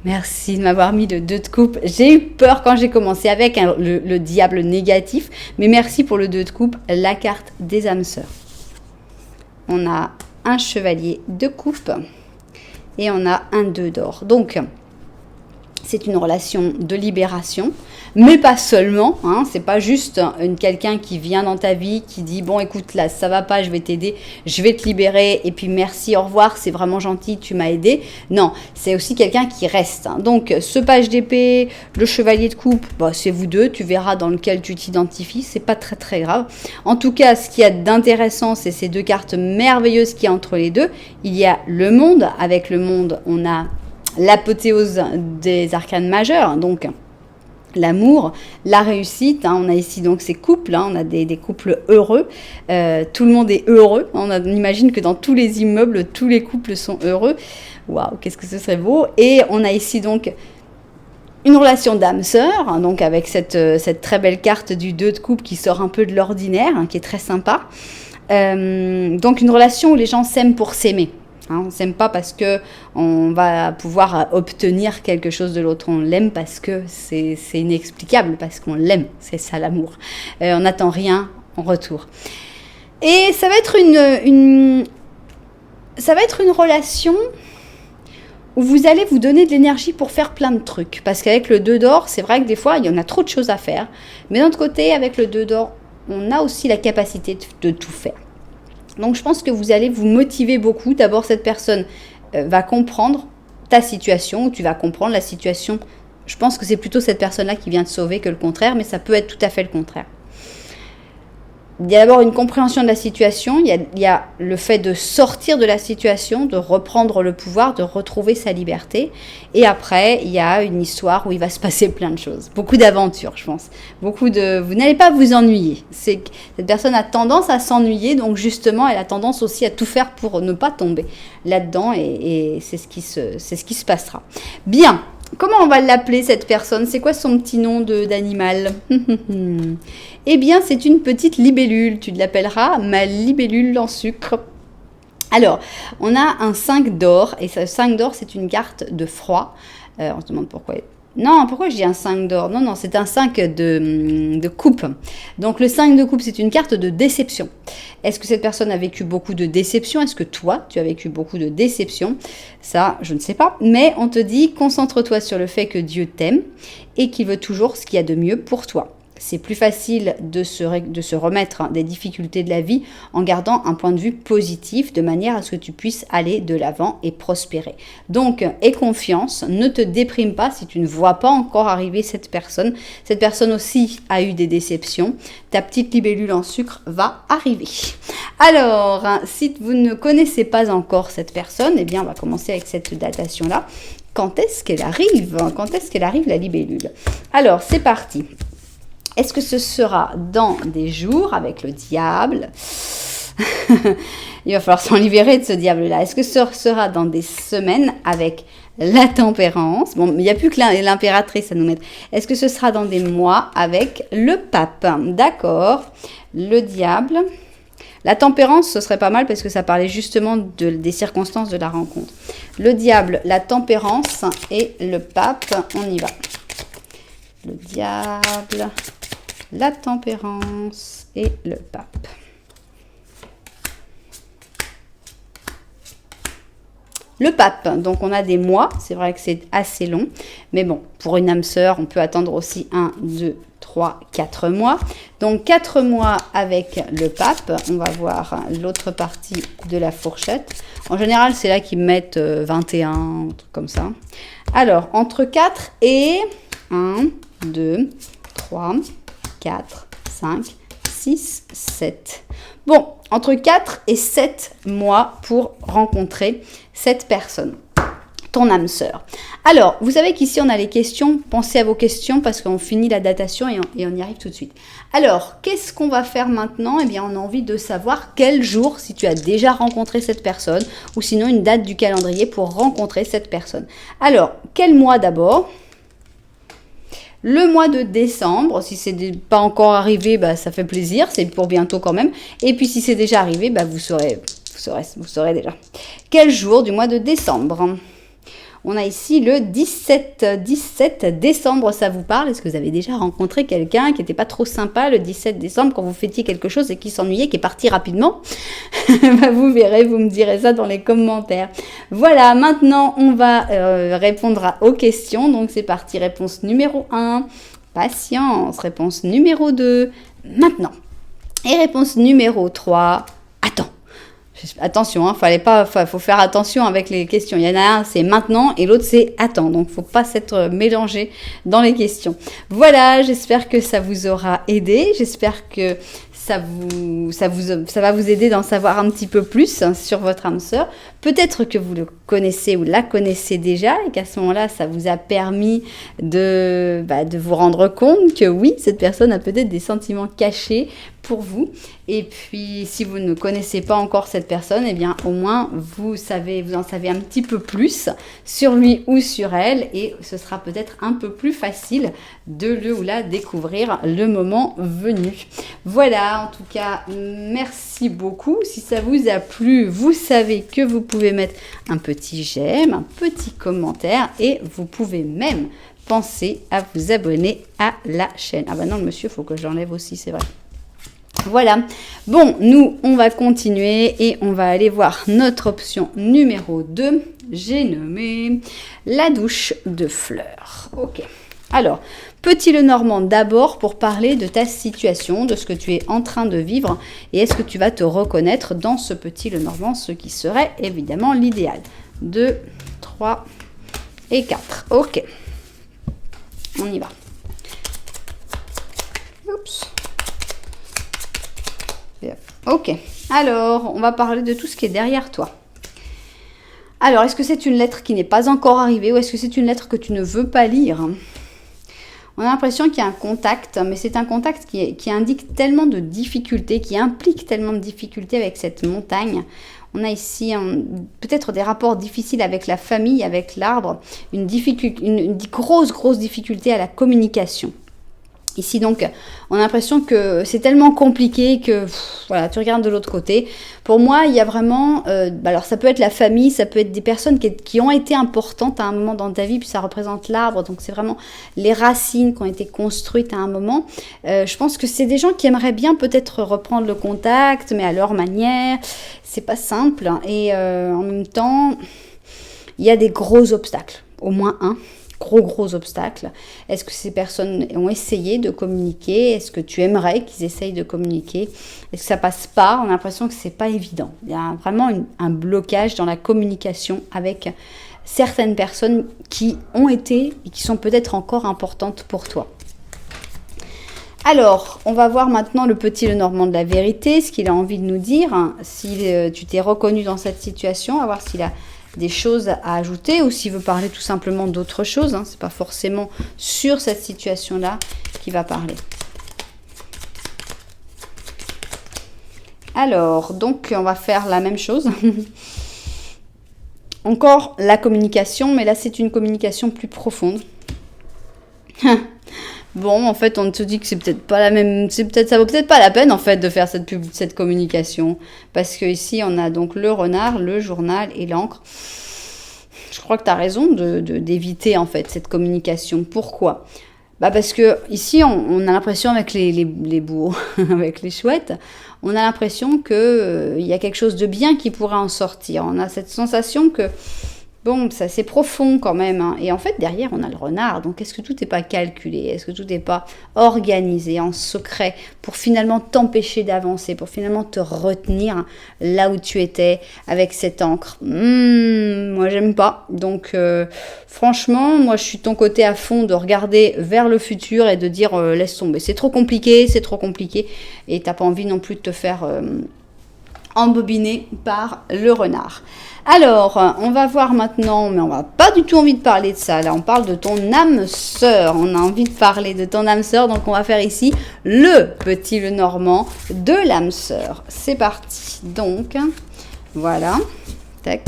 Merci de m'avoir mis le 2 de coupe. J'ai eu peur quand j'ai commencé avec le diable négatif. Mais merci pour le 2 de coupe, la carte des âmes sœurs. On a un chevalier de coupe. Et on a un 2 d'or. Donc, c'est une relation de libération, mais pas seulement, hein, c'est pas juste quelqu'un qui vient dans ta vie, qui dit bon écoute là ça va pas, je vais t'aider, je vais te libérer et puis merci, au revoir, c'est vraiment gentil, tu m'as aidé. Non, c'est aussi quelqu'un qui reste. Hein. Donc ce page d'épée, le chevalier de coupe, c'est vous deux, tu verras dans lequel tu t'identifies, c'est pas très très grave. En tout cas, ce qu'il y a d'intéressant, c'est ces deux cartes merveilleuses qu'il y a entre les deux. Il y a le monde, avec le monde on a l'apothéose des arcanes majeurs, donc l'amour, la réussite, hein. On a ici donc ces couples, hein. On a des couples heureux, tout le monde est heureux, on imagine que dans tous les immeubles, tous les couples sont heureux, waouh, qu'est-ce que ce serait beau, et on a ici donc une relation d'âme-sœur, hein, donc avec cette très belle carte du 2 de coupe qui sort un peu de l'ordinaire, hein, qui est très sympa, donc une relation où les gens s'aiment pour s'aimer. Hein, on ne s'aime pas parce qu'on va pouvoir obtenir quelque chose de l'autre. On l'aime parce que c'est inexplicable, parce qu'on l'aime. C'est ça l'amour. On n'attend rien en retour. Et ça va être une relation où vous allez vous donner de l'énergie pour faire plein de trucs. Parce qu'avec le 2 d'or, c'est vrai que des fois, il y en a trop de choses à faire. Mais d'un autre côté, avec le 2 d'or, on a aussi la capacité de tout faire. Donc, je pense que vous allez vous motiver beaucoup. D'abord, cette personne va comprendre ta situation, ou tu vas comprendre la situation. Je pense que c'est plutôt cette personne-là qui vient te sauver que le contraire, mais ça peut être tout à fait le contraire. Il y a d'abord une compréhension de la situation, il y a le fait de sortir de la situation, de reprendre le pouvoir, de retrouver sa liberté. Et après, il y a une histoire où il va se passer plein de choses. Beaucoup d'aventures, je pense. Vous n'allez pas vous ennuyer. Cette personne a tendance à s'ennuyer, donc justement, elle a tendance aussi à tout faire pour ne pas tomber là-dedans. Et c'est ce qui se passera. Bien. Comment on va l'appeler cette personne? C'est quoi son petit nom d'animal? Eh bien, c'est une petite libellule. Tu l'appelleras ma libellule en sucre. Alors, on a un 5 d'or. Et ce 5 d'or, c'est une carte de froid. On se demande pourquoi. Non, pourquoi je dis un 5 d'or? Non, c'est un 5 de coupe. Donc, le 5 de coupe, c'est une carte de déception. Est-ce que cette personne a vécu beaucoup de déception? Est-ce que toi, tu as vécu beaucoup de déception? Ça, je ne sais pas. Mais on te dit, concentre-toi sur le fait que Dieu t'aime et qu'il veut toujours ce qu'il y a de mieux pour toi. C'est plus facile de se remettre des difficultés de la vie en gardant un point de vue positif de manière à ce que tu puisses aller de l'avant et prospérer. Donc, aie confiance, ne te déprime pas si tu ne vois pas encore arriver cette personne. Cette personne aussi a eu des déceptions. Ta petite libellule en sucre va arriver. Alors, si vous ne connaissez pas encore cette personne, eh bien, on va commencer avec cette datation-là. Quand est-ce qu'elle arrive? Quand est-ce qu'elle arrive, la libellule? Alors, c'est parti. Est-ce que ce sera dans des jours avec le diable? Il va falloir s'en libérer de ce diable-là. Est-ce que ce sera dans des semaines avec la tempérance? Bon, il n'y a plus que l'impératrice à nous mettre. Est-ce que ce sera dans des mois avec le pape? D'accord. Le diable. La tempérance, ce serait pas mal parce que ça parlait justement des circonstances de la rencontre. Le diable, la tempérance et le pape. On y va. Le diable, la tempérance et le pape. Le pape, donc on a des mois, c'est vrai que c'est assez long, mais bon, pour une âme sœur, on peut attendre aussi 1, 2, 3, 4 mois. Donc 4 mois avec le pape, on va voir l'autre partie de la fourchette. En général, c'est là qu'ils mettent 21, un truc comme ça. Alors, entre 4 et 1, 2, 3, 4, 5, 6, 7. Bon, entre 4 et 7 mois pour rencontrer cette personne, ton âme sœur. Alors, vous savez qu'ici, on a les questions. Pensez à vos questions parce qu'on finit la datation et on y arrive tout de suite. Alors, qu'est-ce qu'on va faire maintenant? Eh bien, on a envie de savoir quel jour, si tu as déjà rencontré cette personne, ou sinon une date du calendrier pour rencontrer cette personne. Alors, quel mois d'abord? Le mois de décembre, si c'est pas encore arrivé, bah, ça fait plaisir, c'est pour bientôt quand même. Et puis si c'est déjà arrivé, bah, vous saurez déjà. Quel jour du mois de décembre? On a ici le 17 décembre, ça vous parle? Est-ce que vous avez déjà rencontré quelqu'un qui n'était pas trop sympa le 17 décembre quand vous fêtiez quelque chose et qui s'ennuyait, qui est parti rapidement? Bah, vous verrez, vous me direz ça dans les commentaires. Voilà, maintenant on va répondre aux questions. Donc c'est parti, réponse numéro 1, patience. Réponse numéro 2, maintenant. Et réponse numéro 3, attends. Attention, faut faire attention avec les questions. Il y en a un, c'est maintenant, et l'autre, c'est attends. Donc, faut pas s'être mélangé dans les questions. Voilà, j'espère que ça vous aura aidé. J'espère que ça va vous aider d'en savoir un petit peu plus sur votre âme sœur. Peut-être que vous le connaissez ou la connaissez déjà et qu'à ce moment-là, ça vous a permis de vous rendre compte que oui, cette personne a peut-être des sentiments cachés pour vous. Et puis, si vous ne connaissez pas encore cette personne, eh bien, au moins, vous en savez un petit peu plus sur lui ou sur elle et ce sera peut-être un peu plus facile de le ou la découvrir le moment venu. Voilà, en tout cas, merci beaucoup. Si ça vous a plu, vous savez que vous pouvez mettre un petit j'aime, un petit commentaire et vous pouvez même penser à vous abonner à la chaîne. Ah bah non, le monsieur, il faut que je l'enlève aussi, c'est vrai. Voilà, bon, nous, on va continuer et on va aller voir notre option numéro 2. J'ai nommé la douche de fleurs. Ok, alors, petit Lenormand d'abord pour parler de ta situation, de ce que tu es en train de vivre et est-ce que tu vas te reconnaître dans ce petit Lenormand, ce qui serait évidemment l'idéal. 2, 3 et 4. Ok, on y va. Oups. Ok, alors on va parler de tout ce qui est derrière toi. Alors, est-ce que c'est une lettre qui n'est pas encore arrivée ou est-ce que c'est une lettre que tu ne veux pas lire? On a l'impression qu'il y a un contact, mais c'est un contact qui indique tellement de difficultés, qui implique tellement de difficultés avec cette montagne. On a ici peut-être des rapports difficiles avec la famille, avec l'arbre, une grosse difficulté à la communication. Ici, donc, on a l'impression que c'est tellement compliqué que, voilà, tu regardes de l'autre côté. Pour moi, il y a vraiment, alors ça peut être la famille, ça peut être des personnes qui ont été importantes à un moment dans ta vie, puis ça représente l'arbre, donc c'est vraiment les racines qui ont été construites à un moment. Je pense que c'est des gens qui aimeraient bien peut-être reprendre le contact, mais à leur manière, c'est pas simple. Et en même temps, il y a des gros obstacles, au moins un. Gros obstacles. Est-ce que ces personnes ont essayé de communiquer? Est-ce que tu aimerais qu'ils essayent de communiquer? Est-ce que ça passe pas? On a l'impression que c'est pas évident. Il y a vraiment un blocage dans la communication avec certaines personnes qui ont été et qui sont peut-être encore importantes pour toi. Alors, on va voir maintenant le petit Lenormand de la vérité, ce qu'il a envie de nous dire. Si tu t'es reconnu dans cette situation, on va voir s'il a des choses à ajouter ou s'il veut parler tout simplement d'autre chose. Hein. Ce n'est pas forcément sur cette situation-là qu'il va parler. Alors, donc, on va faire la même chose. Encore la communication, mais là, c'est une communication plus profonde. Bon, en fait, on te dit que c'est peut-être pas la même, ça vaut peut-être pas la peine en fait de faire cette communication, parce que ici on a donc le renard, le journal et l'encre. Je crois que tu as raison d'éviter en fait cette communication. Pourquoi? Parce que ici on a l'impression avec les bouaux, avec les chouettes, on a l'impression que il y a quelque chose de bien qui pourrait en sortir. On a cette sensation que bon, ça c'est profond quand même. Hein. Et en fait, derrière, on a le renard. Donc, est-ce que tout n'est pas calculé? Est-ce que tout n'est pas organisé en secret pour finalement t'empêcher d'avancer, pour finalement te retenir là où tu étais avec cette encre? Moi, j'aime pas. Donc, franchement, moi, je suis de ton côté à fond de regarder vers le futur et de dire laisse tomber. C'est trop compliqué. Et t'as pas envie non plus de te faire embobiner par le renard. Alors, on va voir maintenant, mais on n'a pas du tout envie de parler de ça. Là, on parle de ton âme sœur. On a envie de parler de ton âme sœur, donc on va faire ici le petit Lenormand de l'âme sœur. C'est parti. Donc, voilà. Tac.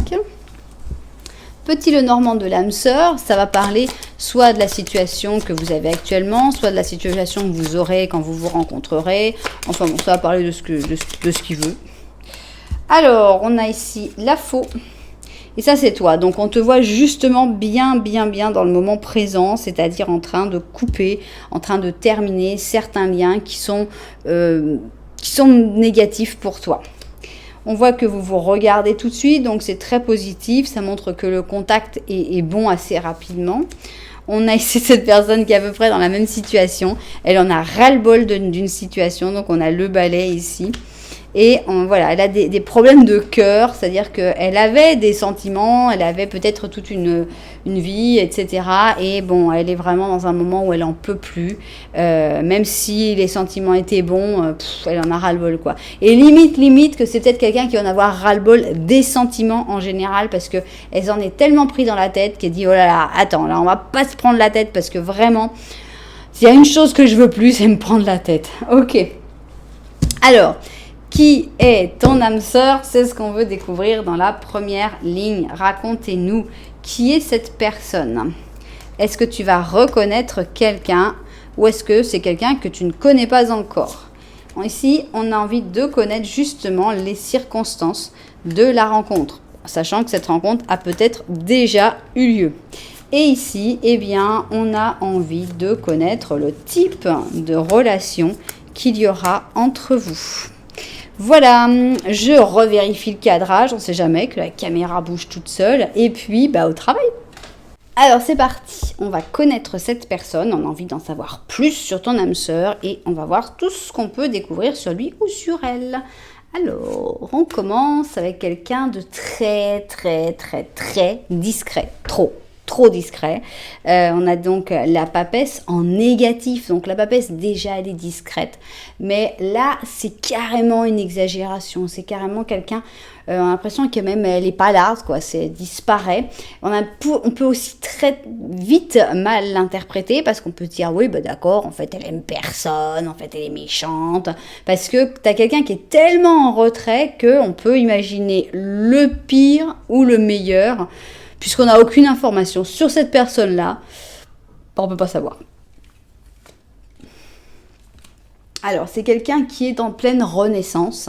Petit Lenormand de l'âme sœur, ça va parler soit de la situation que vous avez actuellement, soit de la situation que vous aurez quand vous vous rencontrerez. Enfin bon, ça va parler de ce qu'il veut. Alors, on a ici la faux. Et ça, c'est toi. Donc, on te voit justement bien dans le moment présent, c'est-à-dire en train de couper, en train de terminer certains liens qui sont négatifs pour toi. On voit que vous vous regardez tout de suite, donc c'est très positif. Ça montre que le contact est bon assez rapidement. On a ici cette personne qui est à peu près dans la même situation. Elle en a ras-le-bol d'une situation, donc on a le balai ici. Et voilà, elle a des problèmes de cœur, c'est-à-dire qu'elle avait des sentiments, elle avait peut-être toute une vie, etc. Et bon, elle est vraiment dans un moment où elle en peut plus, même si les sentiments étaient bons, elle en a ras-le-bol, quoi. Et limite que c'est peut-être quelqu'un qui va en avoir ras-le-bol des sentiments en général, parce que elle en est tellement pris dans la tête qu'elle dit, oh là là, attends, là on va pas se prendre la tête, parce que vraiment, s'il y a une chose que je veux plus, c'est me prendre la tête. Ok. Alors, qui est ton âme sœur? C'est ce qu'on veut découvrir dans la première ligne. Racontez-nous, qui est cette personne? Est-ce que tu vas reconnaître quelqu'un ou est-ce que c'est quelqu'un que tu ne connais pas encore? Ici, on a envie de connaître justement les circonstances de la rencontre, sachant que cette rencontre a peut-être déjà eu lieu. Et ici, eh bien, on a envie de connaître le type de relation qu'il y aura entre vous. Voilà, je revérifie le cadrage, on ne sait jamais que la caméra bouge toute seule, et puis au travail. Alors c'est parti, on va connaître cette personne, on a envie d'en savoir plus sur ton âme sœur, et on va voir tout ce qu'on peut découvrir sur lui ou sur elle. Alors, on commence avec quelqu'un de très discret, trop discret. On a donc la papesse en négatif. Donc la papesse, déjà, elle est discrète. Mais là, c'est carrément une exagération. C'est carrément quelqu'un, on a l'impression que même elle n'est pas là, quoi. C'est disparaît. On peut aussi très vite mal l'interpréter parce qu'on peut dire, oui, d'accord, en fait, elle aime personne, en fait, elle est méchante. Parce que tu as quelqu'un qui est tellement en retrait qu'on peut imaginer le pire ou le meilleur. Puisqu'on n'a aucune information sur cette personne-là, on ne peut pas savoir. Alors, c'est quelqu'un qui est en pleine renaissance.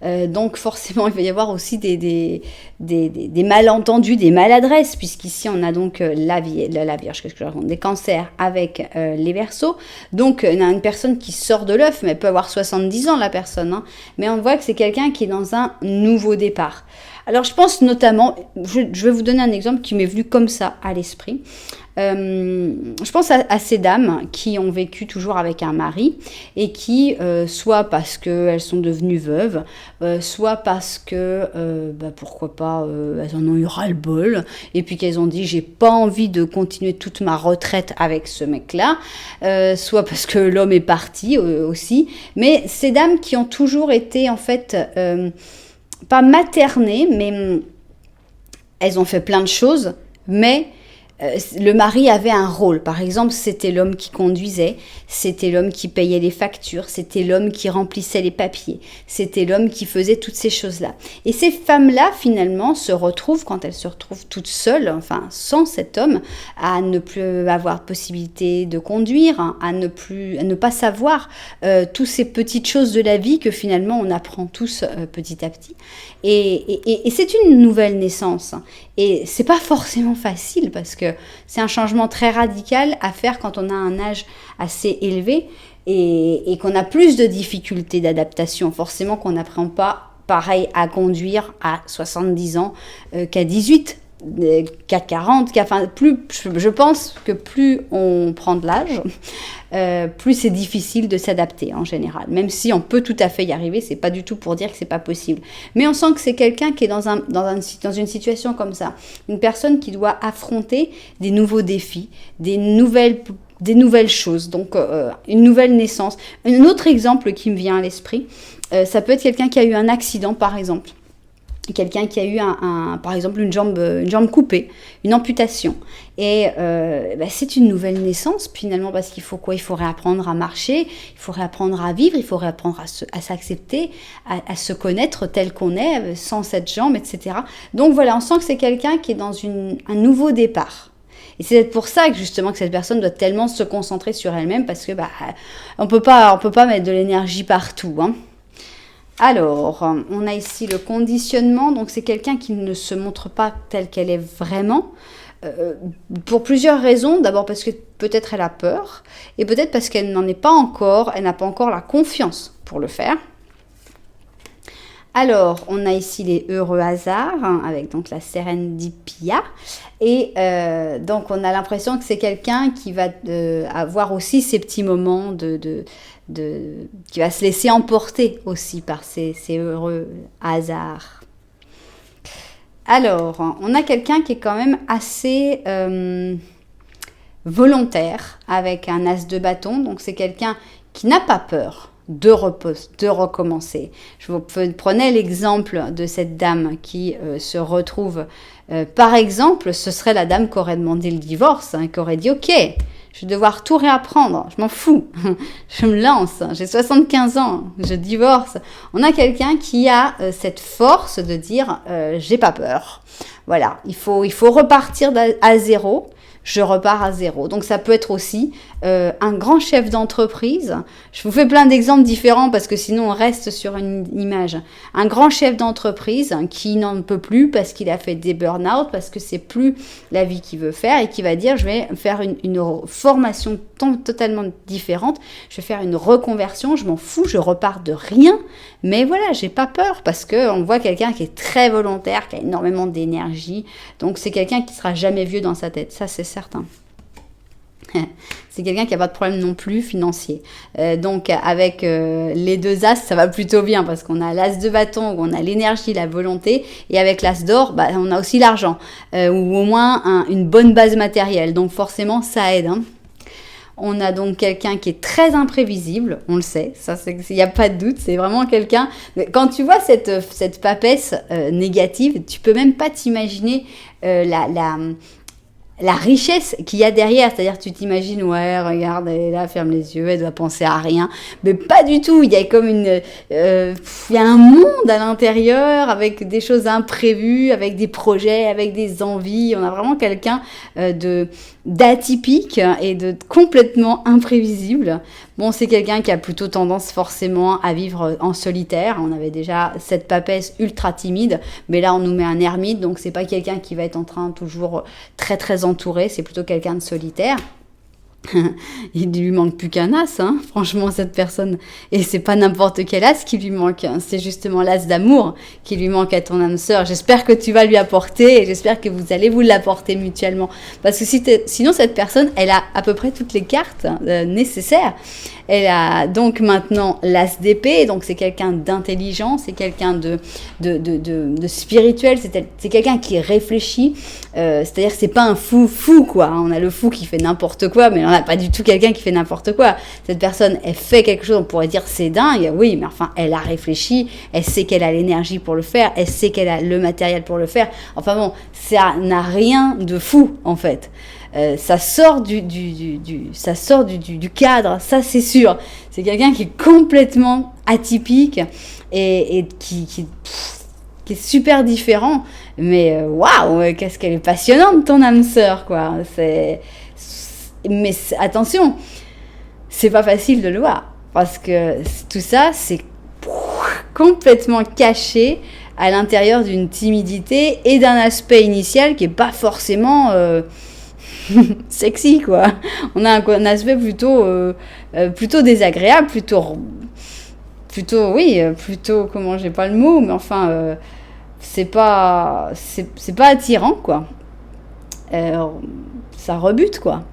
Donc, forcément, il va y avoir aussi des malentendus, des maladresses, puisqu'ici, on a donc la Vierge, qu'est-ce que je raconte, des cancers avec les Verseaux. Donc, on a une personne qui sort de l'œuf, mais elle peut avoir 70 ans, la personne. Hein. Mais on voit que c'est quelqu'un qui est dans un nouveau départ. Alors, je pense notamment, je vais vous donner un exemple qui m'est venu comme ça à l'esprit. Je pense à ces dames qui ont vécu toujours avec un mari et qui, soit parce qu'elles sont devenues veuves, soit parce que, pourquoi pas, elles en ont eu ras-le-bol et puis qu'elles ont dit j'ai pas envie de continuer toute ma retraite avec ce mec-là, soit parce que l'homme est parti aussi. Mais ces dames qui ont toujours été en fait pas maternées, mais elles ont fait plein de choses, mais le mari avait un rôle. Par exemple, c'était l'homme qui conduisait, c'était l'homme qui payait les factures, c'était l'homme qui remplissait les papiers, c'était l'homme qui faisait toutes ces choses-là. Et ces femmes-là, finalement, se retrouvent, quand elles se retrouvent toutes seules, enfin sans cet homme, à ne plus avoir possibilité de conduire, hein, à ne pas savoir toutes ces petites choses de la vie que finalement on apprend tous petit à petit. Et c'est une nouvelle naissance. Et c'est pas forcément facile parce que c'est un changement très radical à faire quand on a un âge assez élevé et qu'on a plus de difficultés d'adaptation. Forcément qu'on n'apprend pas pareil à conduire à 70 ans qu'à 18, qu'à 40, je pense que plus on prend de l'âge, plus c'est difficile de s'adapter en général. Même si on peut tout à fait y arriver, c'est pas du tout pour dire que c'est pas possible. Mais on sent que c'est quelqu'un qui est dans une situation comme ça. Une personne qui doit affronter des nouveaux défis, des nouvelles choses, donc une nouvelle naissance. Un autre exemple qui me vient à l'esprit, ça peut être quelqu'un qui a eu un accident par exemple. Quelqu'un qui a eu par exemple une jambe coupée, une amputation. Et c'est une nouvelle naissance finalement parce qu'il faut quoi? Il faut réapprendre à marcher, il faut réapprendre à vivre, il faut réapprendre à s'accepter, à se connaître tel qu'on est, sans cette jambe, etc. Donc voilà, on sent que c'est quelqu'un qui est dans un nouveau départ. Et c'est pour ça que justement que cette personne doit tellement se concentrer sur elle-même parce que on peut pas mettre de l'énergie partout, hein. Alors, on a ici le conditionnement, donc c'est quelqu'un qui ne se montre pas telle qu'elle est vraiment, pour plusieurs raisons. D'abord parce que peut-être elle a peur, et peut-être parce qu'elle n'a pas encore la confiance pour le faire. Alors, on a ici les heureux hasards, hein, avec donc la Serendipia. Et donc, on a l'impression que c'est quelqu'un qui va avoir aussi ces petits moments qui va se laisser emporter aussi par ces heureux hasards. Alors, on a quelqu'un qui est quand même assez volontaire, avec un as de bâton. Donc, c'est quelqu'un qui n'a pas peur de recommencer. Je vous prenais l'exemple de cette dame qui se retrouve, par exemple, ce serait la dame qui aurait demandé le divorce, hein, qui aurait dit « Ok, je vais devoir tout réapprendre, je m'en fous, je me lance, j'ai 75 ans, je divorce. » On a quelqu'un qui a cette force de dire « J'ai pas peur. » Voilà, il faut repartir à zéro. Je repars à zéro. Donc ça peut être aussi un grand chef d'entreprise. Je vous fais plein d'exemples différents parce que sinon on reste sur une image. Un grand chef d'entreprise qui n'en peut plus parce qu'il a fait des burn-out, parce que c'est plus la vie qu'il veut faire et qui va dire je vais faire une formation totalement différente, je vais faire une reconversion, je m'en fous, je repars de rien. Mais voilà, j'ai pas peur parce qu'on voit quelqu'un qui est très volontaire, qui a énormément d'énergie. Donc c'est quelqu'un qui sera jamais vieux dans sa tête, ça c'est certain. C'est quelqu'un qui n'a pas de problème non plus financier. Donc avec les deux as, ça va plutôt bien parce qu'on a l'as de bâton où on a l'énergie, la volonté, et avec l'as d'or, on a aussi l'argent ou au moins une bonne base matérielle. Donc forcément, ça aide. Hein. On a donc quelqu'un qui est très imprévisible, on le sait, ça il n'y a pas de doute, c'est vraiment quelqu'un... Quand tu vois cette papesse négative, tu peux même pas t'imaginer la richesse qu'il y a derrière, c'est-à-dire tu t'imagines, ouais, regarde, elle est là, ferme les yeux, elle doit penser à rien, mais pas du tout, il y a comme il y a un monde à l'intérieur avec des choses imprévues, avec des projets, avec des envies, on a vraiment quelqu'un d'atypique et de complètement imprévisible. Bon, c'est quelqu'un qui a plutôt tendance forcément à vivre en solitaire. On avait déjà cette papesse ultra timide, mais là on nous met un ermite, donc c'est pas quelqu'un qui va être en train toujours très très entouré, c'est plutôt quelqu'un de solitaire. Il lui manque plus qu'un as, hein, franchement, cette personne. Et c'est pas n'importe quel as qui lui manque, hein. C'est justement l'as d'amour qui lui manque à ton âme sœur. J'espère que tu vas lui apporter et j'espère que vous allez vous l'apporter mutuellement. Parce que sinon, cette personne, elle a à peu près toutes les cartes nécessaires. Elle a donc maintenant l'as d'épée, donc c'est quelqu'un d'intelligent, c'est quelqu'un de spirituel, c'est quelqu'un qui réfléchit, c'est-à-dire que c'est pas un fou, quoi. On a le fou qui fait n'importe quoi, mais on n'a pas du tout quelqu'un qui fait n'importe quoi. Cette personne, elle fait quelque chose, on pourrait dire c'est dingue, oui, mais enfin, elle a réfléchi, elle sait qu'elle a l'énergie pour le faire, elle sait qu'elle a le matériel pour le faire. Enfin bon, ça n'a rien de fou, en fait. Ça sort du cadre, ça c'est sûr. C'est quelqu'un qui est complètement atypique et qui est super différent. Mais waouh, qu'est-ce qu'elle est passionnante, ton âme sœur, quoi. Mais attention, c'est pas facile de le voir parce que tout ça, c'est complètement caché à l'intérieur d'une timidité et d'un aspect initial qui est pas forcément sexy, quoi. On a un aspect plutôt désagréable, plutôt comment, j'ai pas le mot, mais enfin c'est pas attirant, quoi. Ça rebute, quoi.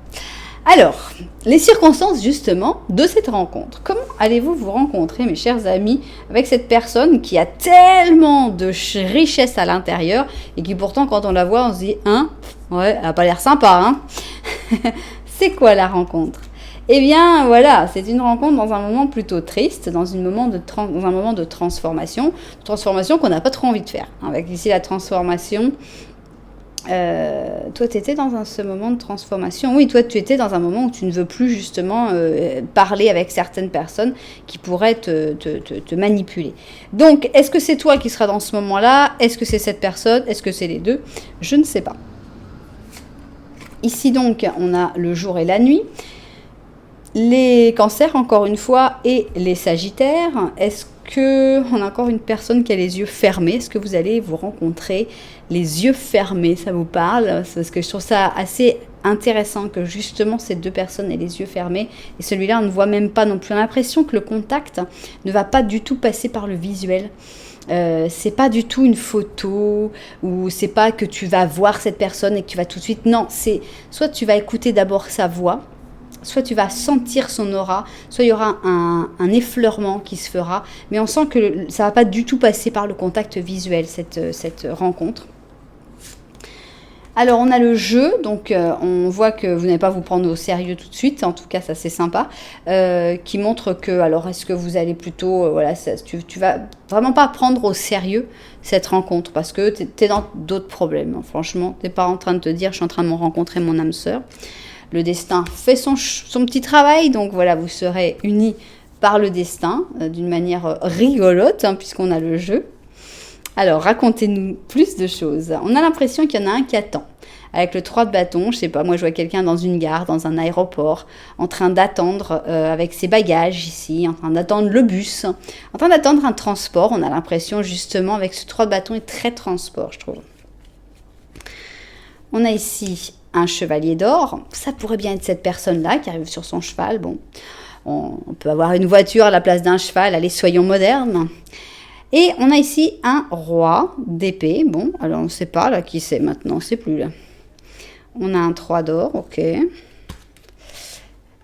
Alors, les circonstances justement de cette rencontre. Comment allez-vous vous rencontrer, mes chers amis, avec cette personne qui a tellement de richesse à l'intérieur et qui pourtant, quand on la voit, on se dit, hein, ouais, elle a pas l'air sympa, hein. C'est quoi la rencontre? Eh bien, voilà, c'est une rencontre dans un moment plutôt triste, dans un moment de transformation qu'on n'a pas trop envie de faire. Avec ici la transformation. Toi, tu étais dans ce moment de transformation. Oui, toi, tu étais dans un moment où tu ne veux plus justement parler avec certaines personnes qui pourraient te manipuler. Donc, est-ce que c'est toi qui seras dans ce moment-là? Est-ce que c'est cette personne? Est-ce que c'est les deux? Je ne sais pas. Ici, donc, on a le jour et la nuit. Les cancers, encore une fois, et les sagittaires. Est-ce qu'on a encore une personne qui a les yeux fermés? Est-ce que vous allez vous rencontrer les yeux fermés? Ça vous parle? Parce que je trouve ça assez intéressant que justement ces deux personnes aient les yeux fermés. Et celui-là, on ne voit même pas non plus. On a l'impression que le contact ne va pas du tout passer par le visuel. C'est pas du tout une photo ou c'est pas que tu vas voir cette personne et que tu vas tout de suite. Non, c'est soit tu vas écouter d'abord sa voix, soit tu vas sentir son aura, soit il y aura un effleurement qui se fera, mais on sent que ça va pas du tout passer par le contact visuel, cette rencontre. Alors on a le jeu, donc on voit que vous n'allez pas vous prendre au sérieux tout de suite, en tout cas ça c'est sympa, qui montre que, alors est-ce que vous allez plutôt, voilà, tu vas vraiment pas prendre au sérieux cette rencontre, parce que t'es dans d'autres problèmes, hein, franchement, t'es pas en train de te dire je suis en train de me rencontrer mon âme sœur. Le destin fait son petit travail, donc voilà, vous serez unis par le destin, d'une manière rigolote, hein, puisqu'on a le jeu. Alors, racontez-nous plus de choses. On a l'impression qu'il y en a un qui attend. Avec le 3 de bâton, je sais pas, moi je vois quelqu'un dans une gare, dans un aéroport, en train d'attendre avec ses bagages ici, en train d'attendre le bus, en train d'attendre un transport. On a l'impression justement avec ce 3 de bâton est très transport, je trouve. On a ici un chevalier d'or. Ça pourrait bien être cette personne-là qui arrive sur son cheval. Bon, on peut avoir une voiture à la place d'un cheval. Allez, soyons modernes. Et on a ici un roi d'épée. Bon, alors on ne sait pas là qui c'est maintenant, on ne sait plus là. On a un 3 d'or, ok.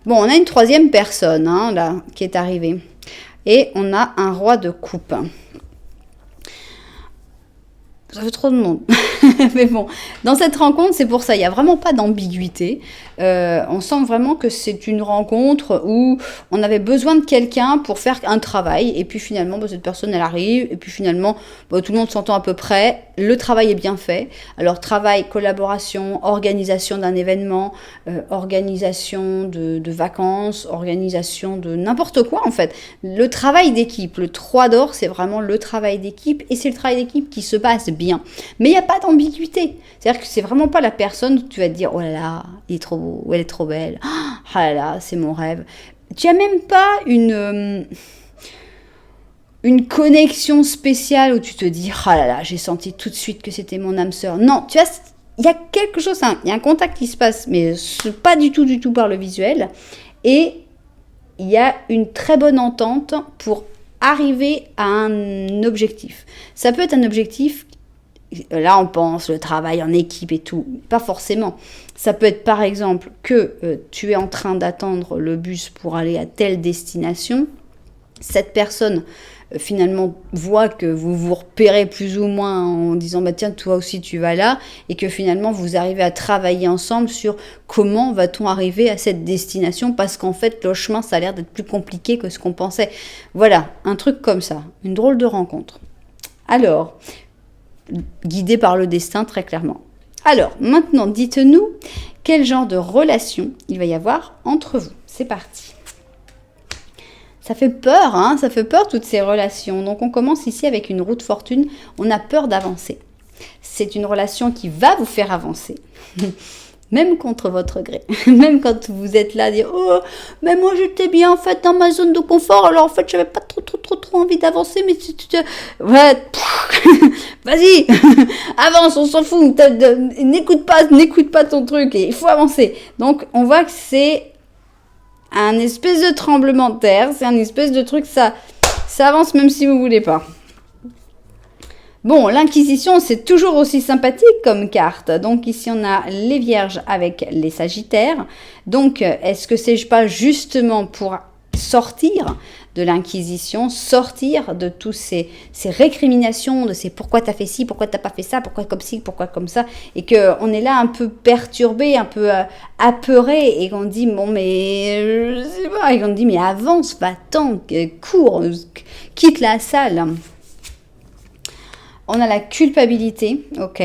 Bon, on a une troisième personne hein, là qui est arrivée. Et on a un roi de coupe. Ça fait trop de monde. Mais bon, dans cette rencontre, c'est pour ça, il n'y a vraiment pas d'ambiguïté. On sent vraiment que c'est une rencontre où on avait besoin de quelqu'un pour faire un travail. Et puis finalement, cette personne, elle arrive. Et puis finalement, tout le monde s'entend à peu près. Le travail est bien fait. Alors, travail, collaboration, organisation d'un événement, organisation de vacances, organisation de n'importe quoi, en fait. Le travail d'équipe, le 3 d'or, c'est vraiment le travail d'équipe. Et c'est le travail d'équipe qui se passe bien. Mais il n'y a pas d'ambiguïté. C'est-à-dire que c'est vraiment pas la personne où tu vas te dire « Oh là là, il est trop beau, ou elle est trop belle. Oh là là, c'est mon rêve. » Tu n'as même pas une connexion spéciale où tu te dis « Oh là là, j'ai senti tout de suite que c'était mon âme sœur. » Non, tu vois, il y a quelque chose, il y a un contact qui se passe, mais pas du tout par le visuel. Et il y a une très bonne entente pour arriver à un objectif. Ça peut être un objectif. Là, on pense le travail en équipe et tout. Pas forcément. Ça peut être par exemple que tu es en train d'attendre le bus pour aller à telle destination. Cette personne, finalement, voit que vous vous repérez plus ou moins en disant bah, « Tiens, toi aussi, tu vas là ». Et que finalement, vous arrivez à travailler ensemble sur comment va-t-on arriver à cette destination. Parce qu'en fait, le chemin, ça a l'air d'être plus compliqué que ce qu'on pensait. Voilà, un truc comme ça. Une drôle de rencontre. Alors, guidé par le destin très clairement. Alors, maintenant, dites-nous quel genre de relation il va y avoir entre vous. C'est parti. Ça fait peur, hein, ça fait peur toutes ces relations. Donc, on commence ici avec une roue de fortune. On a peur d'avancer. C'est une relation qui va vous faire avancer. Même contre votre gré. Même quand vous êtes là à dire « Oh, mais moi j'étais bien en fait dans ma zone de confort, alors en fait j'avais pas trop envie d'avancer, mais ouais, vas-y, avance, on s'en fout, n'écoute pas ton truc, et il faut avancer. » Donc on voit que c'est un espèce de tremblement de terre, c'est un espèce de truc, ça avance même si vous voulez pas. Bon, l'Inquisition, c'est toujours aussi sympathique comme carte. Donc ici, on a les Vierges avec les Sagittaires. Donc, est-ce que c'est pas justement pour sortir de l'Inquisition, sortir de tous ces récriminations, de ces pourquoi t'as fait ci, pourquoi t'as pas fait ça, pourquoi comme ci, pourquoi comme ça, et qu'on est là un peu perturbé, un peu apeuré, et qu'on dit bon mais je sais pas, et qu'on dit mais avance, va-t'en, cours, quitte la salle. On a la culpabilité, ok.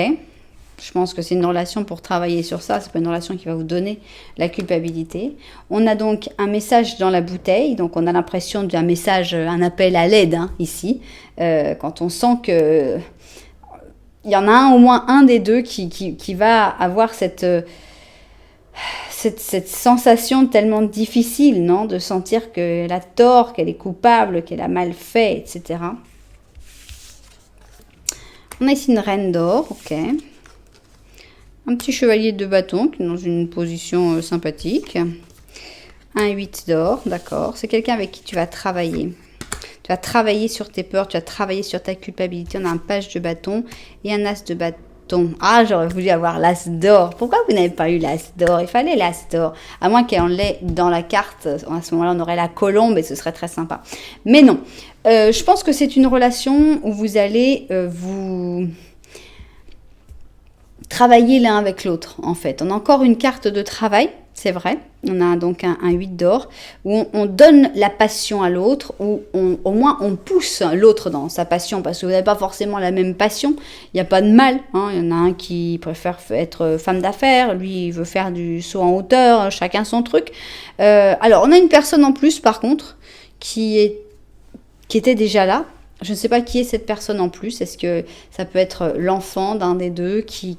Je pense que c'est une relation pour travailler sur ça. C'est pas une relation qui va vous donner la culpabilité. On a donc un message dans la bouteille. Donc on a l'impression d'un message, un appel à l'aide hein, ici. Quand on sent que il y en a au moins un des deux qui va avoir cette sensation tellement difficile, non, de sentir qu'elle a tort, qu'elle est coupable, qu'elle a mal fait, etc. On a ici une reine d'or, ok. Un petit chevalier de bâton qui est dans une position sympathique. Un 8 d'or, d'accord. C'est quelqu'un avec qui tu vas travailler. Tu vas travailler sur tes peurs, tu vas travailler sur ta culpabilité. On a un page de bâton et un as de bâton. Ah, j'aurais voulu avoir l'as d'or. Pourquoi vous n'avez pas eu l'as d'or? Il fallait l'as d'or. À moins qu'elle l'ait dans la carte. À ce moment-là, on aurait la colombe et ce serait très sympa. Mais non. Je pense que c'est une relation où vous allez vous travailler l'un avec l'autre, en fait. On a encore une carte de travail, c'est vrai. On a donc un 8 d'or, où on donne la passion à l'autre, où au moins on pousse l'autre dans sa passion, parce que vous n'avez pas forcément la même passion. Il n'y a pas de mal. Hein. Il y en a un qui préfère être femme d'affaires, lui il veut faire du saut en hauteur, chacun son truc. Alors, on a une personne en plus, par contre, qui était déjà là. Je ne sais pas qui est cette personne en plus. Est-ce que ça peut être l'enfant d'un des deux qui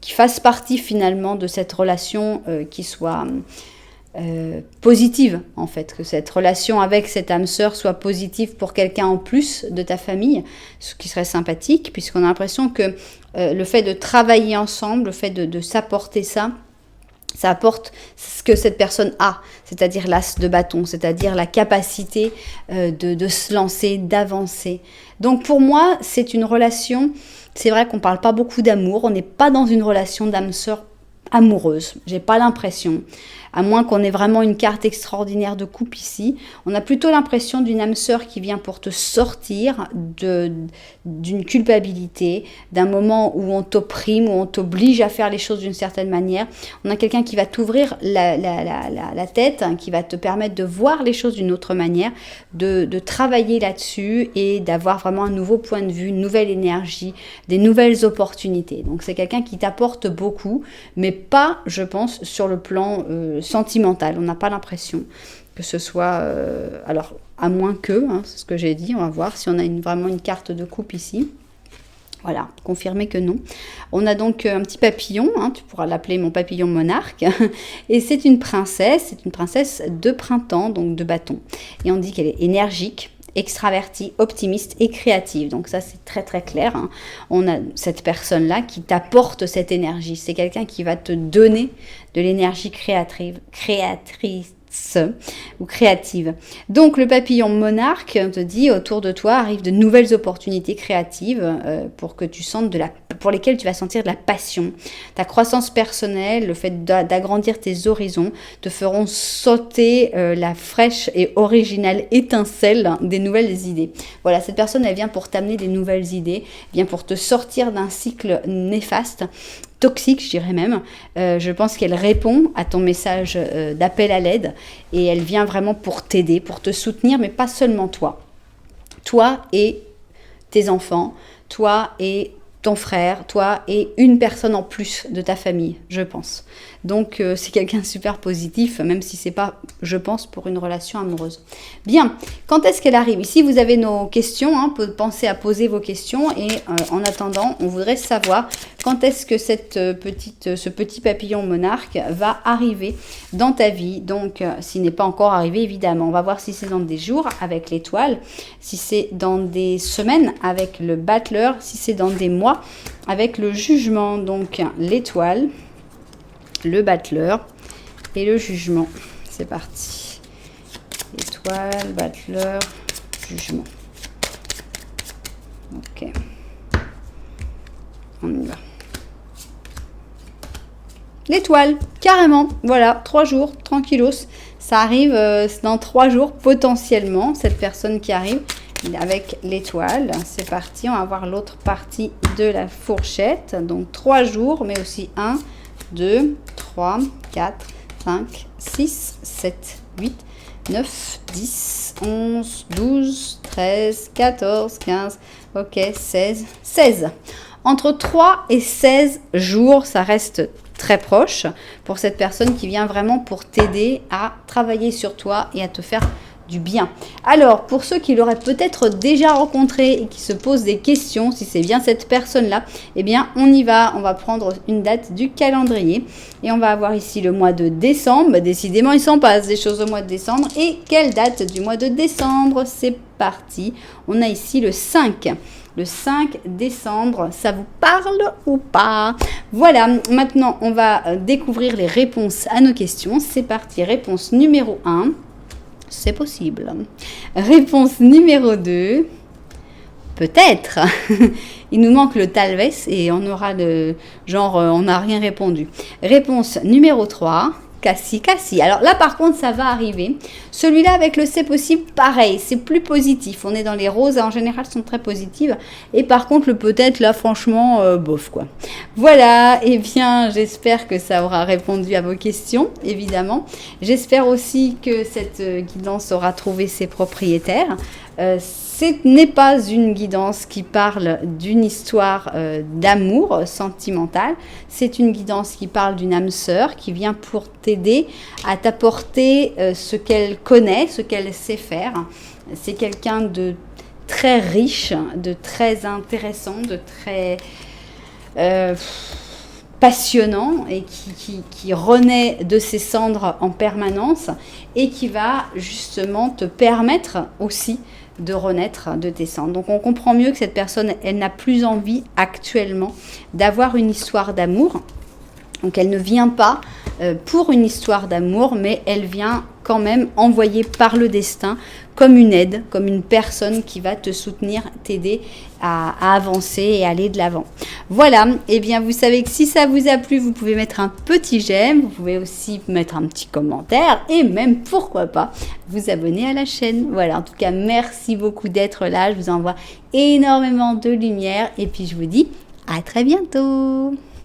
fasse partie finalement de cette relation, qui soit positive en fait, que cette relation avec cette âme sœur soit positive pour quelqu'un en plus de ta famille, ce qui serait sympathique, puisqu'on a l'impression que le fait de travailler ensemble, le fait de s'apporter ça apporte ce que cette personne a, c'est-à-dire l'as de bâton, c'est-à-dire la capacité de se lancer, d'avancer. Donc pour moi, c'est une relation, c'est vrai qu'on ne parle pas beaucoup d'amour, on n'est pas dans une relation d'âme sœur amoureuse, j'ai pas l'impression, à moins qu'on ait vraiment une carte extraordinaire de couple ici. On a plutôt l'impression d'une âme sœur qui vient pour te sortir d'une culpabilité, d'un moment où on t'opprime, où on t'oblige à faire les choses d'une certaine manière. On a quelqu'un qui va t'ouvrir la tête, hein, qui va te permettre de voir les choses d'une autre manière, de travailler là-dessus et d'avoir vraiment un nouveau point de vue, une nouvelle énergie, des nouvelles opportunités. Donc c'est quelqu'un qui t'apporte beaucoup, mais pas, je pense, sur le plan sentimental. On n'a pas l'impression que ce soit... alors, à moins que, hein, c'est ce que j'ai dit, on va voir si on a vraiment une carte de couple ici. Voilà, confirmé que non. On a donc un petit papillon, hein, tu pourras l'appeler mon papillon monarque, et c'est une princesse de printemps, donc de bâton. Et on dit qu'elle est énergique, extravertie, optimiste et créative. Donc ça, c'est très très clair. Hein. On a cette personne-là qui t'apporte cette énergie. C'est quelqu'un qui va te donner de l'énergie créatrice ou créative. Donc le papillon monarque te dit autour de toi arrivent de nouvelles opportunités créatives pour que tu sentes pour lesquelles tu vas sentir de la passion. Ta croissance personnelle, le fait d'agrandir tes horizons te feront sauter la fraîche et originale étincelle des nouvelles idées. Voilà, cette personne elle vient pour t'amener des nouvelles idées, vient pour te sortir d'un cycle néfaste, toxique, je dirais même. Je pense qu'elle répond à ton message d'appel à l'aide et elle vient vraiment pour t'aider, pour te soutenir, mais pas seulement toi. Toi et tes enfants, toi et ton frère, toi et une personne en plus de ta famille, je pense. Donc, c'est quelqu'un de super positif, même si c'est pas, je pense, pour une relation amoureuse. Bien, quand est-ce qu'elle arrive? Ici, vous avez nos questions, hein, pensez à poser vos questions et en attendant, on voudrait savoir quand est-ce que ce petit papillon monarque va arriver dans ta vie. Donc, s'il n'est pas encore arrivé, évidemment, on va voir si c'est dans des jours avec l'étoile, si c'est dans des semaines avec le battleur, si c'est dans des mois avec le jugement. Donc, l'étoile, le battleur et le jugement. C'est parti. Étoile, battleur, jugement. Ok. On y va. L'étoile, carrément. Voilà, 3 jours, tranquillos. Ça arrive dans 3 jours potentiellement, cette personne qui arrive avec l'étoile. C'est parti, on va voir l'autre partie de la fourchette. Donc 3 jours, mais aussi 1, 2, 3, 4, 5, 6, 7, 8, 9, 10, 11, 12, 13, 14, 15, ok, 16. Entre 3 et 16 jours, ça reste très proche pour cette personne qui vient vraiment pour t'aider à travailler sur toi et à te faire du bien. Alors, pour ceux qui l'auraient peut-être déjà rencontré et qui se posent des questions, si c'est bien cette personne-là, eh bien, on y va. On va prendre une date du calendrier et on va avoir ici le mois de décembre. Décidément, il s'en passe des choses au mois de décembre. Et quelle date du mois de décembre? C'est parti. On a ici le 5. Le 5 décembre, ça vous parle ou pas? Voilà, maintenant, on va découvrir les réponses à nos questions. C'est parti, réponse numéro 1. C'est possible. Réponse numéro 2. Peut-être. Il nous manque le talves et on aura le genre on n'a rien répondu. Réponse numéro 3. Cassi, cassi. Alors là, par contre, ça va arriver. Celui-là, avec le c'est possible, pareil, c'est plus positif. On est dans les roses, en général, sont très positives. Et par contre, le peut-être, là, franchement, bof, quoi. Voilà, et bien, j'espère que ça aura répondu à vos questions, évidemment. J'espère aussi que cette guidance aura trouvé ses propriétaires. Ce n'est pas une guidance qui parle d'une histoire d'amour sentimental. C'est une guidance qui parle d'une âme sœur qui vient pour t'aider à t'apporter ce qu'elle connaît, ce qu'elle sait faire. C'est quelqu'un de très riche, de très intéressant, de très passionnant et qui renaît de ses cendres en permanence et qui va justement te permettre aussi de renaître de tes cendres. Donc on comprend mieux que cette personne, elle n'a plus envie actuellement d'avoir une histoire d'amour. Donc elle ne vient pas pour une histoire d'amour, mais elle vient quand même envoyée par le destin comme une aide, comme une personne qui va te soutenir, t'aider à avancer et aller de l'avant. Voilà, et bien vous savez que si ça vous a plu, vous pouvez mettre un petit j'aime, vous pouvez aussi mettre un petit commentaire et même, pourquoi pas, vous abonner à la chaîne. Voilà, en tout cas, merci beaucoup d'être là, je vous envoie énormément de lumière et puis je vous dis à très bientôt.